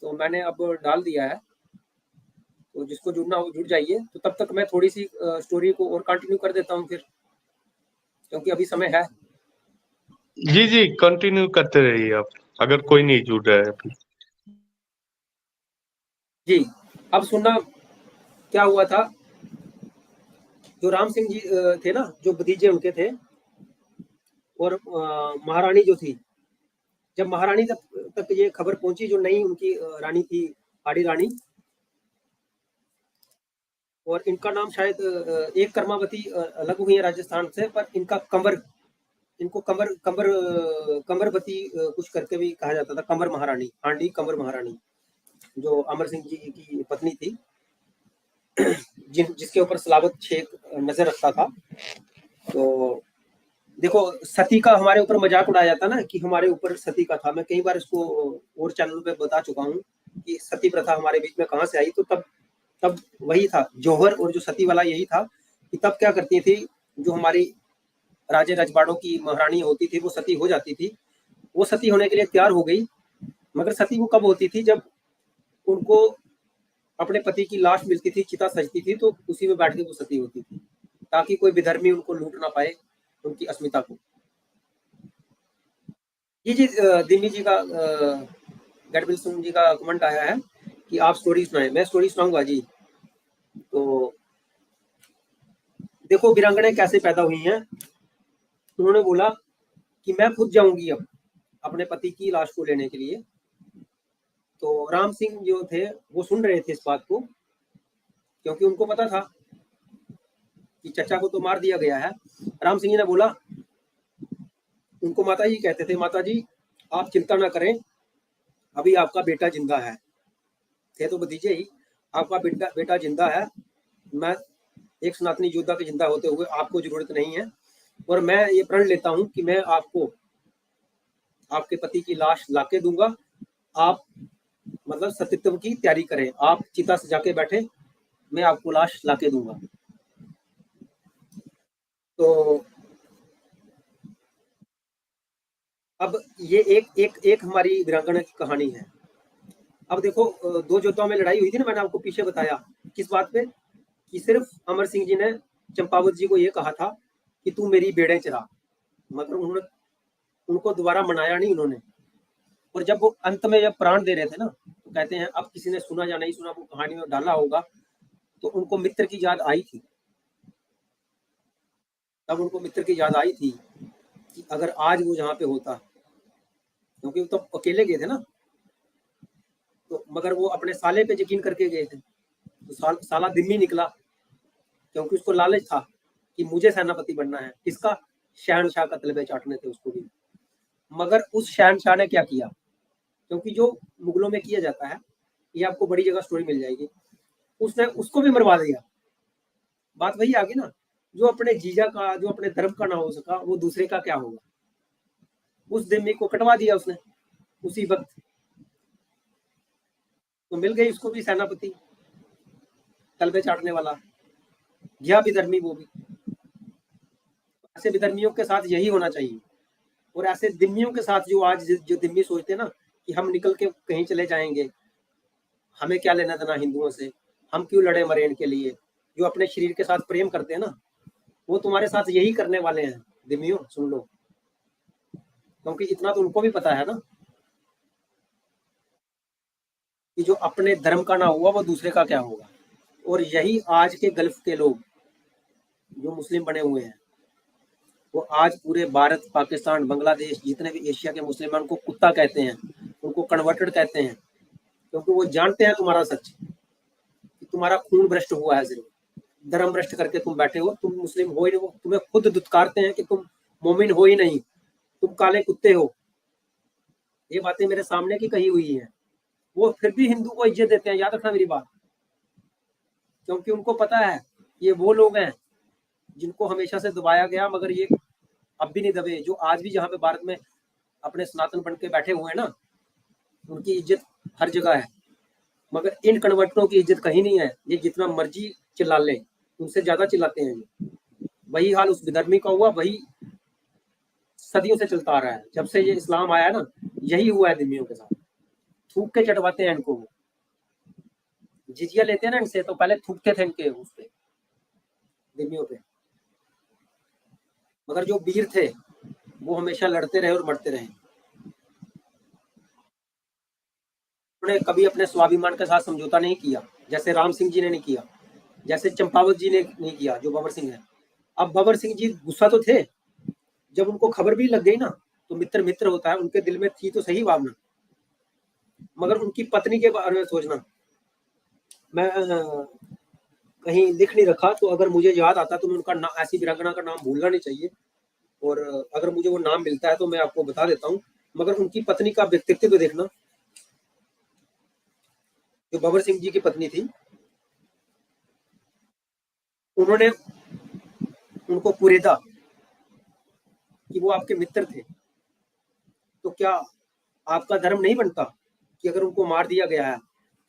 तो मैंने अब डाल दिया है। तो जिसको जुड़ना हो जुड़ जाइए। तो तब तक मैं थोड़ी सी स्टोरी को और कंटिन्यू कर देता हूँ फिर, क्योंकि अभी समय है। जी जी, कंटिन्यू करते रहिए आप, अगर कोई नहीं जुड़ रहा है अभी। जी, अब सुनना क्या हुआ था। जो राम सिंह जी थे ना, जो भतीजे उनके थे, और महारानी जो थी, जब महारानी तक ये खबर पहुंची, जो नई उनकी रानी थी, आड़ी रानी, और इनका नाम शायद एक कर्मावती अलग हुई है राजस्थान से, पर इनको कंवरवती कुछ करके भी कहा जाता था। कंवर महारानी, हांडी कंवर महारानी, जो अमर सिंह जी की पत्नी थी, जिसके ऊपर सलावत शेख नजर रखता था। तो देखो, सती का हमारे ऊपर मजाक उड़ाया जाता ना कि हमारे ऊपर सती का था। मैं कई बार इसको और चैनल पे बता चुका हूँ कि सती प्रथा हमारे बीच में कहाँ से आई। तो तब तब वही था, जौहर और जो सती वाला यही था कि तब क्या करती थी, जो हमारी राजे रजवाड़ों की महारानी होती थी, वो सती हो जाती थी। वो सती होने के लिए तैयार हो गई, मगर सती वो कब होती थी, जब उनको अपने पति की लाश मिलती थी, चिता सजती थी, तो उसी में बैठ के वो सती होती थी, ताकि कोई विधर्मी उनको लूट ना पाए, उनकी अस्मिता को। जी दिम्मी जी का गढ़विल सिंह जी का कमेंट आया है कि आप स्टोरी सुनाएं। मैं स्टोरी सुनाऊंगा जी। तो देखो, वीरांगनाएं कैसे पैदा हुई हैं। उन्होंने बोला कि मैं खुद जाऊंगी अब अपने पति की लाश को लेने के लिए। तो राम सिंह जो थे वो सुन रहे थे इस बात को, क्योंकि उनको पता था कि चचा को तो मार दिया गया है। राम सिंह जी ने बोला, उनको माता जी कहते थे, माता जी आप चिंता ना करें, अभी आपका बेटा जिंदा है, थे तो भतीजे ही, आपका बेटा जिंदा है, मैं एक सनातनी योद्धा के जिंदा होते हुए आपको जरूरत नहीं है, और मैं ये प्रण लेता हूं कि मैं आपको आपके पति की लाश लाके दूंगा, आप मतलब सतीत्व की तैयारी करें, आप चिता सजा के बैठे, मैं आपको लाश लाके दूंगा। तो अब ये एक हमारी वीरांगना की कहानी है। अब देखो, दो योद्धाओं में लड़ाई हुई थी ना, मैंने आपको पीछे बताया, किस बात पे, कि सिर्फ अमर सिंह जी ने चंपावत जी को ये कहा था कि तू मेरी भेड़ें चरा, मगर उन्होंने उनको दोबारा मनाया नहीं उन्होंने। और जब वो अंत में जब प्राण दे रहे थे ना, तो कहते हैं, अब किसी ने सुना या नहीं सुना, वो कहानी में डाला होगा, तो उनको मित्र की याद आई थी, तब उनको मित्र की याद आई थी कि अगर आज वो जहाँ पे होता, क्योंकि वो तो अकेले गए थे ना, तो मगर वो अपने साले पे यकीन करके गए थे, तो साला दिम्मी निकला, क्योंकि उसको लालच था कि मुझे सेनापति बनना है, किसका, शहनशाह का तलबे चाटने थे उसको भी। मगर उस शहनशाह ने क्या किया, क्योंकि जो मुगलों में किया जाता है, ये आपको बड़ी जगह स्टोरी मिल जाएगी, उसने उसको भी मरवा दिया। बात वही आ गई ना, जो अपने जीजा का, जो अपने धर्म का ना हो सका, वो दूसरे का क्या होगा। उस दिम्मी को कटवा दिया उसने उसी वक्त, तो मिल गई उसको भी सेनापति, तलबे चाटने वाला, गया विधर्मी वो भी। ऐसे विधर्मियों के साथ यही होना चाहिए, और ऐसे दिम्मियों के साथ जो आज जो दिम्मी सोचते हैं ना कि हम निकल के कहीं चले जाएंगे, हमें क्या लेना देना हिंदुओं से, हम क्यों लड़े मरे इनके लिए, जो अपने शरीर के साथ प्रेम करते हैं ना, वो तुम्हारे साथ यही करने वाले हैं दिम्मियों, सुन लो, क्योंकि इतना तो उनको भी पता है ना कि जो अपने धर्म का ना हुआ वो दूसरे का क्या होगा। और यही आज के गल्फ के लोग जो मुस्लिम बने हुए हैं, वो आज पूरे भारत, पाकिस्तान, बांग्लादेश, जितने भी एशिया के मुसलमान को कुत्ता कहते हैं, उनको कन्वर्टेड कहते हैं, क्योंकि वो जानते हैं तुम्हारा सच, कि तुम्हारा खून भ्रष्ट हुआ है, सिर्फ धर्म भ्रष्ट करके तुम बैठे हो, तुम मुस्लिम हो ही नहीं, वो तुम्हें खुद दुत्कारते हैं कि तुम मोमिन हो ही नहीं, तुम काले कुत्ते हो। ये बातें मेरे सामने की कही हुई है, वो फिर भी हिंदू को इज्जत देते हैं, याद रखना मेरी बात, क्योंकि उनको पता है ये वो लोग हैं जिनको हमेशा से दबाया गया, मगर ये अब भी नहीं दबे, जो आज भी जहाँ पे भारत में अपने सनातन बन के बैठे हुए हैं ना, उनकी इज्जत हर जगह है, मगर इन कन्वर्टरों की इज्जत कहीं नहीं है। ये जितना मर्जी चिल्ला ले, उनसे ज्यादा चिल्लाते हैं ये। वही हाल उस विधर्मी का हुआ, वही सदियों से चलता आ रहा है, जब से ये इस्लाम आया ना, यही हुआ है दिम्मियों के साथ, थूक के चटवाते हैं इनको, जिजिया लेते हैं ना इनसे, तो पहले थूकते थे इनके उस पे, दिम्मियों पे, मगर जो वीर थे वो हमेशा लड़ते रहे और मरते रहे। उन्होंने कभी अपने स्वाभिमान के साथ समझौता नहीं किया, जैसे राम सिंह जी ने नहीं किया, जैसे चंपावत जी ने नहीं किया, जो बबर सिंह है। अब बबर सिंह जी गुस्सा तो थे, जब उनको खबर भी लग गई ना, तो मित्र मित्र होता है, उनके दिल में थी तो सही भावना, मगर उनकी पत्नी के बारे में सोचना, मैं कहीं लिख नहीं रखा, तो अगर मुझे याद आता तो मैं उनका ऐसी वीरांगना का नाम भूलना नहीं चाहिए, और अगर मुझे वो नाम मिलता है तो मैं आपको बता देता हूँ। मगर उनकी पत्नी का व्यक्तित्व देखना, जो बबर सिंह जी की पत्नी थी, उन्होंने उनको कुरेदा कि वो आपके मित्र थे, तो क्या आपका धर्म नहीं बनता कि अगर उनको मार दिया गया है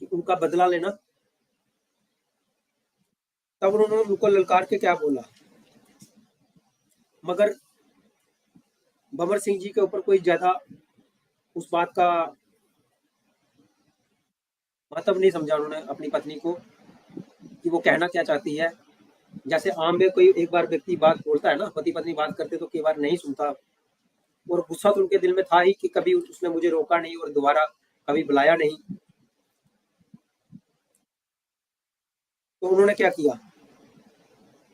कि उनका बदला लेना। तब उन्होंने उनको ललकार के क्या बोला, मगर बबर सिंह जी के ऊपर कोई ज्यादा उस बात का महत्व नहीं समझा उन्होंने अपनी पत्नी को, कि वो कहना क्या चाहती है। जैसे आम में कोई एक बार व्यक्ति बात बोलता है ना, पति पत्नी बात करते तो कई बार नहीं सुनता, और गुस्सा तो उनके दिल में था ही कि कभी उसने मुझे रोका नहीं और दोबारा कभी बुलाया नहीं। तो उन्होंने क्या किया,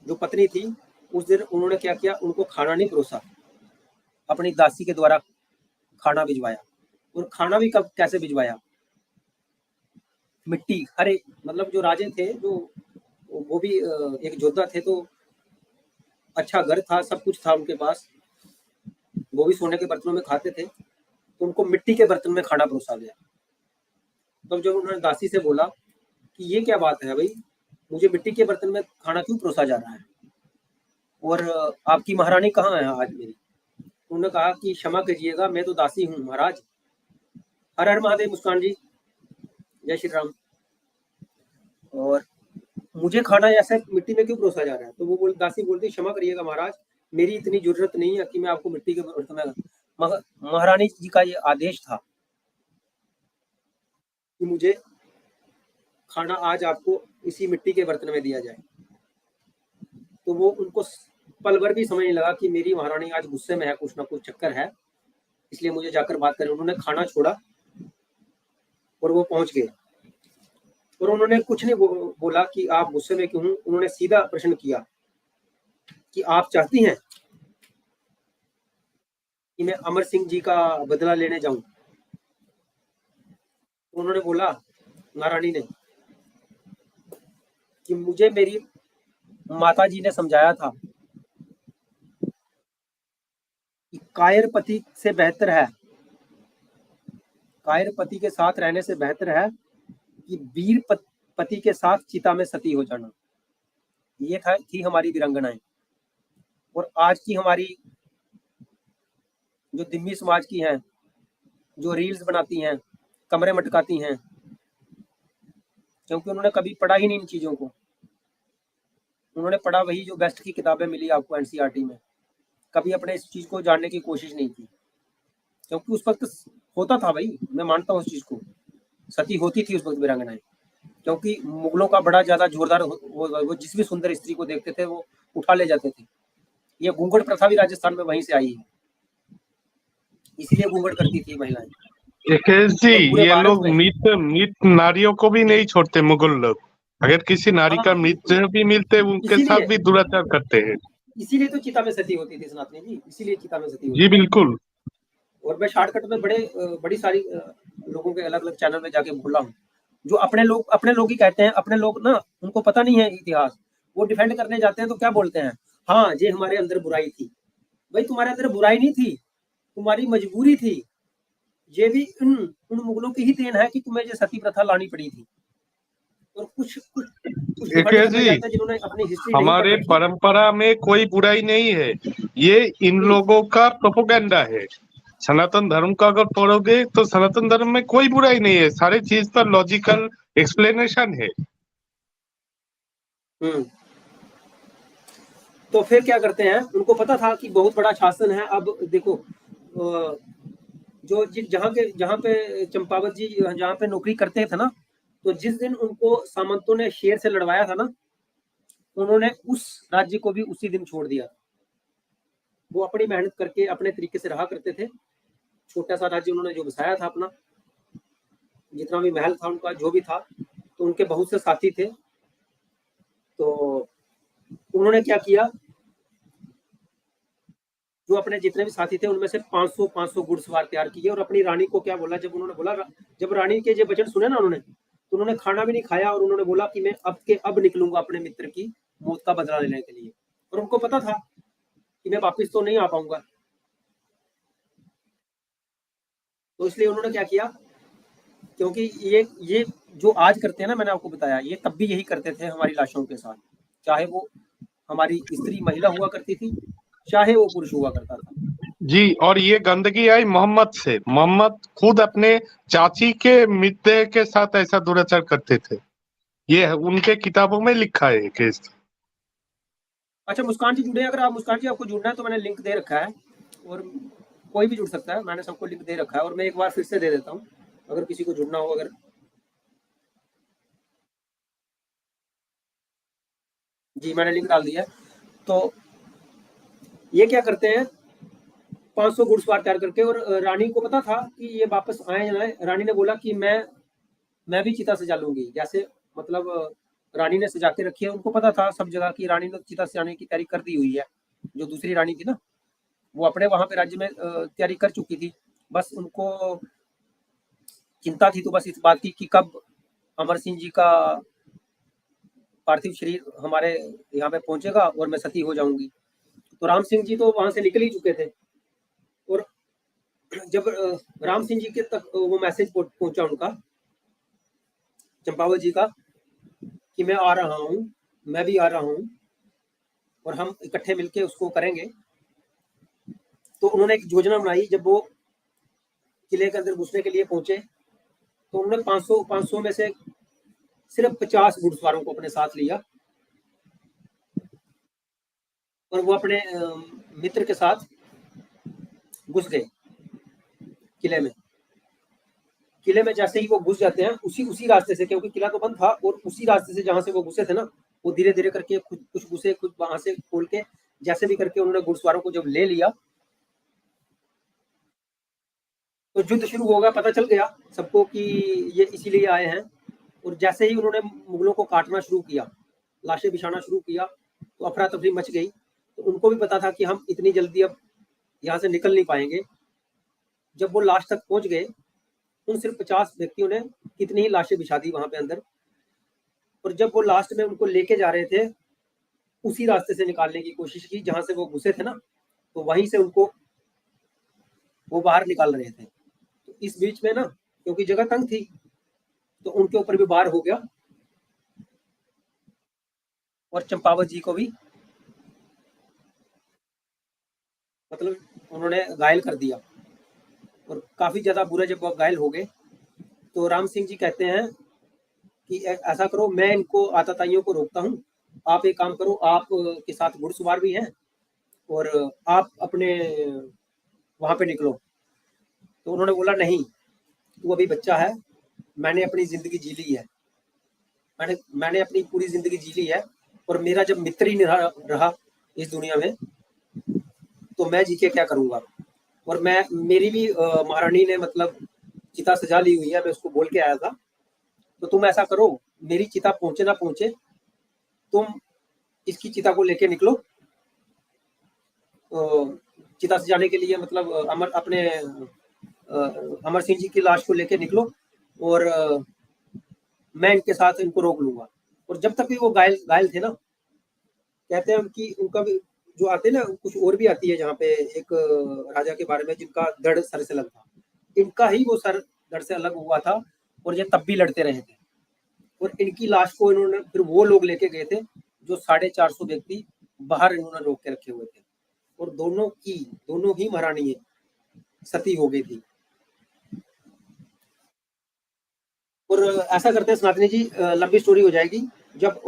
जो पत्नी थी उस दिन उन्होंने क्या किया, उनको खाना नहीं परोसा, अपनी दासी के द्वारा खाना भिजवाया। और खाना भी कब कैसे भिजवाया, मिट्टी, अरे मतलब जो राजे थे, जो वो भी एक योद्धा थे, तो अच्छा घर था, सब कुछ था उनके पास, वो भी सोने के बर्तनों में खाते थे, तो उनको मिट्टी के बर्तन में खाना परोसा गया। तब जब उन्होंने दासी से बोला कि ये क्या बात है भाई, मुझे मिट्टी के बर्तन में खाना क्यों परोसा जा रहा है, और आपकी महारानी कहाँ है आज मेरी? उन्होंने कहा कि क्षमा कीजिएगा, मैं तो दासी हूँ महाराज। हर हर महादेव मुस्कान जी, जय श्री राम। और मुझे खाना ऐसे मिट्टी में क्यों परोसा जा रहा है? तो वो दासी बोलती, क्षमा करिएगा महाराज, मेरी इतनी जरूरत नहीं है कि मैं आपको मिट्टी के बर्तन में, मगर महारानी जी का ये आदेश था कि मुझे खाना आज आपको इसी मिट्टी के बर्तन में दिया जाए। तो वो उनको पल भर भी समझ नहीं लगा कि मेरी महारानी आज गुस्से में है, कुछ ना कुछ चक्कर है, इसलिए मुझे जाकर बात करें। उन्होंने खाना छोड़ा और वो पहुंच गए, और उन्होंने कुछ नहीं बोला कि आप गुस्से में क्यों हूं। उन्होंने सीधा प्रश्न किया कि आप चाहती हैं कि मैं अमर सिंह जी का बदला लेने जाऊं? तो उन्होंने बोला, महारानी ने, कि मुझे मेरी माता जी ने समझाया था कि कायर पति से बेहतर है, कायर पति के साथ रहने से बेहतर है कि वीर पति के साथ चिता में सती हो जाना। ये थी हमारी वीरांगनाएं। और आज की हमारी जो दिम्मी समाज की हैं, जो रील्स बनाती हैं, कमरे मटकाती हैं, क्योंकि उन्होंने कभी पढ़ा ही नहीं इन चीजों को। उन्होंने पढ़ा वही जो बेस्ट की किताबें मिली आपको एनसीईआरटी में, कभी अपने इस चीज को जानने की कोशिश नहीं की। क्योंकि उस वक्त होता था भाई, मैं मानता हूँ उस चीज को, सती होती थी उस वक्त वीरांगनाएं, क्योंकि मुगलों का बड़ा ज्यादा जोरदार वो जिस भी सुंदर स्त्री को देखते थे वो उठा ले जाते थे। ये घूंघट प्रथा भी राजस्थान में वहीं से आई है, इसीलिए घूंघट करती थी महिलाएं। एकेश जी, और पूरे ये भारत लोग में, मृत नारियों को भी नहीं छोड़ते मुगल लोग। अगर किसी नारी हाँ का बिल्कुल, मृत भी मिलते उनके साथ इसीलिए भी दुराचार करते हैं। इसीलिए तो चिता में सती होती थी सनातनी जी, इसीलिए चिता में सती जी होती थी। बिल्कुल। और मैं शॉर्टकट में बड़ी सारी लोगों के अलग अलग चैनल में जाके बोला हूँ, जो अपने लोग ही कहते हैं, अपने लोग ना, उनको पता नहीं है इतिहास, वो डिफेंड करने जाते हैं तो क्या बोलते हैं, हाँ ये हमारे अंदर बुराई थी। भाई तुम्हारे अंदर बुराई नहीं थी, तुम्हारी मजबूरी थी। ये भी उन मुगलों की ही देन है कि तुम्हें ये सती प्रथा लानी पड़ी थी। और कुछ कुछ कुछ डिफेंड एकेश करने जी, जाते हैं जिन्होंने अपनी हिस्ट्री नहीं पढ़ हमारे रखी। परंपरा में कोई बुराई नहीं है, ये इन हम्म, लोगों का प्रोपोगंडा है। सनातन धर्म का अगर पढ़ोगे तो सनातन धर्म में कोई बुराई नहीं है, सारे चीज का लॉजिकल एक्सप्लेनेशन है। हम्म। तो फिर क्या करते हैं, उनको पता था कि बहुत बड़ा शासन है। अब देखो, जो जहाँ पे चंपावत जी जहाँ पे नौकरी करते थे ना, तो जिस दिन उनको सामंतों ने शेर से लड़वाया था ना, उन्होंने उस राज्य को भी उसी दिन छोड़ दिया। वो अपनी मेहनत करके अपने तरीके से रहा करते थे। छोटा सा राज्य उन्होंने जो बसाया था अपना, जितना भी महल था उनका, जो भी था, तो उनके बहुत से साथी थे। तो उन्होंने क्या किया, जो अपने जितने भी साथी थे उनमें से 500 घुड़सवार तैयार किए, और अपनी रानी को क्या बोला, जब उन्होंने बोला, जब रानी के जो वचन सुने ना उन्होंने, तो उन्होंने खाना भी नहीं खाया, और उन्होंने बोला कि मैं अब निकलूंगा अपने मित्र की मौत का बदला लेने के लिए। और उनको पता था कि मैं वापिस तो नहीं आ पाऊंगा, तो इसलिए उन्होंने क्या किया, क्योंकि ये जो आज करते हैं ना, मैंने आपको बताया, ये तब भी यही करते थे हमारी लाशों के साथ, चाहे वो हमारी स्त्री महिला हुआ करती थी, चाहे वो पुरुष हुआ करता था। जी, और ये गंदगी आई मोहम्मद से। मोहम्मद खुद अपने चाची के मृतदेह के साथ ऐसा दुराचार करते थे, ये उनके किताबों में लिखा है केस। अच्छा मुस्कान जी जुड़े हैं, अगर आप मुस्कान जी आपको जुड़ना है तो मैंने लिंक दे रखा है, और कोई भी जुड़ सकता है, मैंने सबको लिंक दे रखा है, और मैं एक बार फिर से दे देता हूँ अगर किसी को जुड़ना हो। अगर जी मैंने लिंक डाल दिया है। तो ये क्या करते हैं, 500 घुड़सवार तैयार करके, और रानी को पता था कि ये वापस आए जाए। रानी ने बोला कि मैं भी चिता सजा लूंगी, जैसे मतलब रानी ने सजा के रखी है, उनको पता था सब जगह की रानी ने चिता सजाने की तैयारी कर दी हुई है। जो दूसरी रानी थी ना, वो अपने वहां पे राज्य में तैयारी कर चुकी थी, बस उनको चिंता थी तो बस इस बात की कि कब अमर सिंह जी का पार्थिव शरीर हमारे यहाँ पे पहुंचेगा और मैं सती हो जाऊंगी। तो राम सिंह जी तो वहां से निकल ही चुके थे। और जब राम सिंह जी के तक वो मैसेज पहुंचा उनका, चंपावत जी का, कि मैं आ रहा हूँ, मैं भी आ रहा हूँ और हम इकट्ठे मिलके उसको करेंगे। तो उन्होंने एक योजना बनाई। जब वो किले के अंदर घुसने के लिए पहुंचे तो उन्होंने 500 में से सिर्फ 50 घुड़सवारों को अपने साथ लिया और वो अपने मित्र के साथ घुस गए किले में। किले में जैसे ही वो घुस जाते हैं, उसी रास्ते से, क्योंकि किला तो बंद था, और उसी रास्ते से जहां से वो घुसे थे ना, वो धीरे धीरे करके कुछ घुसे, कुछ वहां से खोल के, जैसे भी करके उन्होंने घुड़सवारों को जब ले लिया तो युद्ध शुरू हो गया। पता चल गया सबको कि ये इसीलिए आए हैं। और जैसे ही उन्होंने मुगलों को काटना शुरू किया, लाशें बिछाना शुरू किया, तो अफरा तफरी मच गई। तो उनको भी पता था कि हम इतनी जल्दी अब यहाँ से निकल नहीं पाएंगे। जब वो लाश तक पहुंच गए, उन सिर्फ 50 व्यक्तियों ने कितनी ही लाशें बिछा दी वहां पे अंदर। और जब वो लास्ट में उनको लेके जा रहे थे, उसी रास्ते से निकालने की कोशिश की जहां से वो घुसे थे ना, तो वहीं से उनको वो बाहर निकाल रहे थे। तो इस बीच में ना, क्योंकि जगह तंग थी, तो उनके ऊपर भी वार हो गया और चंपावत जी को भी मतलब उन्होंने घायल कर दिया। और काफी ज्यादा बुरा जब वो घायल हो गए, तो राम सिंह जी कहते हैं कि ऐसा करो, मैं इनको आताताइयों को रोकता हूँ, आप एक काम करो, आप के साथ घुड़सवार भी हैं और आप अपने वहां पे निकलो। तो उन्होंने बोला, नहीं, तू अभी बच्चा है, मैंने अपनी जिंदगी जी ली है, मैंने अपनी पूरी जिंदगी जी ली है, और मेरा जब मित्र ही नहीं रहा इस दुनिया में, तो मैं जी के क्या करूंगा। और मैं, मेरी भी महारानी ने मतलब चिता सजा ली हुई है, मैं उसको बोल के आया था। तो तुम ऐसा करो, मेरी चिता पहुंचे ना पहुंचे, तुम इसकी चिता को लेके निकलो, चिता सजाने के लिए, मतलब अमर अपने अमर सिंह जी की लाश को लेके निकलो, और मैं इनके साथ इनको रोक लूंगा। और जब तक भी वो घायल घायल थे ना, कहते हैं कि उनका भी जो आते ना, कुछ और भी आती है जहाँ पे एक राजा के बारे में जिनका धड़ सर से अलग था, इनका ही वो सर धड़ से अलग हुआ था, और ये तब भी लड़ते रहे थे। और इनकी लाश को इन्होंने फिर वो लोग लेके गए थे जो 450 व्यक्ति बाहर इन्होंने रोक के रखे हुए थे, और दोनों ही महारानी सती हो गई थी। और ऐसा करते हैं सनातनी जी, लंबी स्टोरी हो जाएगी। जब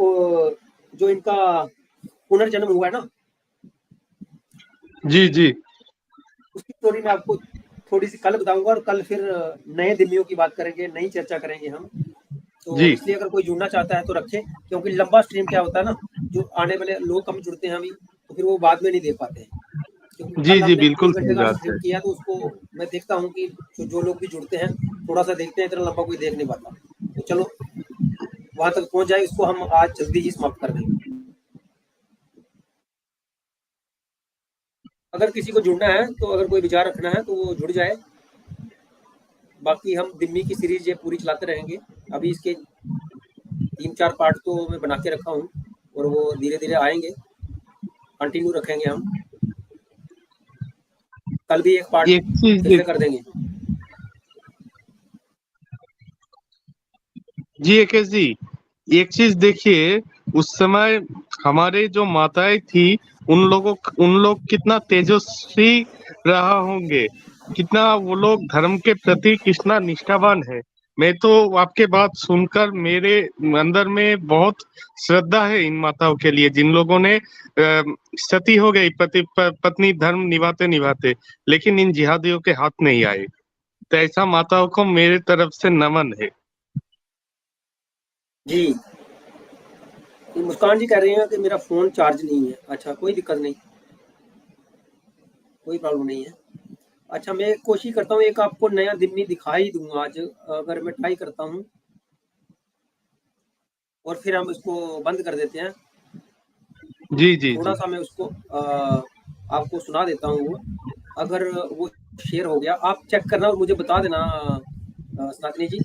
जो इनका पुनर्जन्म हुआ है ना, जी जी उसकी स्टोरी मैं आपको थोड़ी सी कल बताऊंगा, और कल फिर नए दिल्लियों की बात करेंगे, नई चर्चा करेंगे हम। तो जी इसलिए अगर कोई जुड़ना चाहता है तो रखें, क्योंकि लंबा स्ट्रीम क्या होता है ना, जो आने वाले लोग कम जुड़ते हैं अभी, तो फिर वो बाद में नहीं देख पाते हैं। क्योंकि जी कल जी हमने बिल्कुल 3 घंटे सही का बात स्ट्रीम है। किया, तो उसको मैं देखता हूँ कि जो लोग भी जुड़ते हैं थोड़ा सा देखते हैं, इतना लंबा कोई देख नहीं पाता। तो चलो वहां तक पहुंच जाए, इसको हम आज जल्दी ही समाप्त कर देंगे। अगर किसी को जुड़ना है, तो अगर कोई विचार रखना है तो वो जुड़ जाए। बाकी हम दिम्मी की सीरीज ये पूरी चलाते रहेंगे। अभी इसके 3-4 पार्ट तो मैं बना के रखा हूँ, और वो धीरे धीरे आएंगे, कंटिन्यू रखेंगे हम। कल भी एक पार्ट एक चीज फिर से देख कर देंगे। जी एकेश जी, एक चीज देखिए, उस समय हमारे जो माताएं थी, उन लोग कितना तेजस्वी रहा होंगे, कितना वो लोग धर्म के प्रति कितना निष्ठावान है। मैं तो आपके बात सुनकर मेरे अंदर में बहुत श्रद्धा है इन माताओं के लिए, जिन लोगों ने सती हो गई पत्नी धर्म निभाते निभाते, लेकिन इन जिहादियों के हाथ नहीं आए। तो ऐसा माताओं को मेरे तरफ से नमन है। जी, मुस्कान जी कह रहे हैं कि मेरा फ़ोन चार्ज नहीं है। अच्छा, कोई दिक्कत नहीं, कोई प्रॉब्लम नहीं है। अच्छा, मैं कोशिश करता हूँ एक आपको नया दिम्मी दिखा ही दूँगा आज, अगर मैं ट्राई करता हूँ, और फिर हम इसको बंद कर देते हैं। जी जी जी थोड़ा-सा मैं उसको आपको सुना देता हूँ वो, अगर वो शेयर हो गया, आप चेक करना और मुझे बता देना सनातनी जी।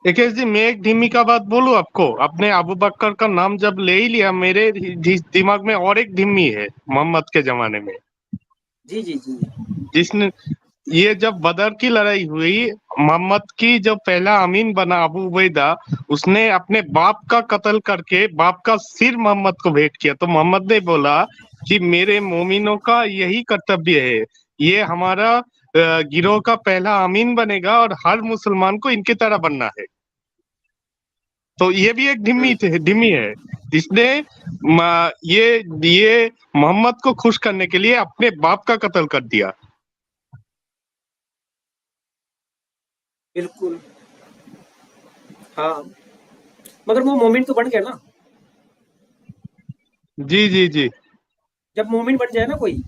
एकेश जी, मैं एक धिम्मी का बात बोलूं आपको। आपने अबू बकर का नाम जब ले ही लिया, मेरे दिमाग में और एक धिम्मी है मोहम्मद के जमाने में, जी जी जी। जिसने ये जब बदर की लड़ाई हुई, मोहम्मद की जो पहला अमीन बना अबू उबैदा, उसने अपने बाप का कत्ल करके बाप का सिर मोहम्मद को भेंट किया। तो मोहम्मद ने बोला कि मेरे मोमिनों का यही कर्तव्य है, ये हमारा गिरोह का पहला अमीन बनेगा और हर मुसलमान को इनकी तरह बनना है। तो ये भी एक हम्म, धिम्मी है, जिसने ये मोहम्मद को खुश करने के लिए अपने बाप का कत्ल कर दिया। बिल्कुल। हाँ, मगर वो मोमिन तो बन गया ना। जी जी जी जब मोमिन बन जाए ना कोई,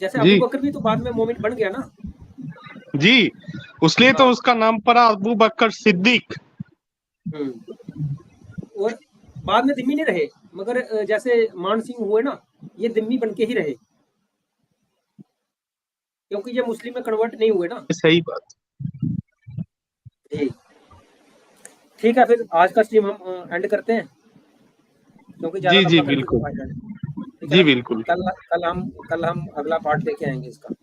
जैसे अबू जी बकर भी तो बाद में मोमिन बन गया ना। जी, उसलिए तो हाँ। उसका नाम पड़ा अबू बकर सिद्दीक। हम्म। और बाद में दिम्मी नहीं रहे, मगर जैसे मान सिंह हुए ना, ये दिम्मी बन के ही रहे, क्योंकि ये मुस्लिम में कन्वर्ट नहीं हुए ना। सही बात। जी। ठीक है, फिर आज का स्ट्रीम हम एंड करते हैं, क्योंकि ज़्यादा जी जी लंबा करके तो बिल्कुल। फायदा नहीं। ठीक है जी ना? बिल्कुल। कल कल हम अगला पार्ट लेके आएँगे इसका।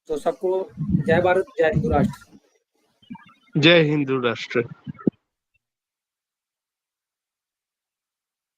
तो सबको जय भारत, जय हिंदू राष्ट्र। जय हिंदू राष्ट्र।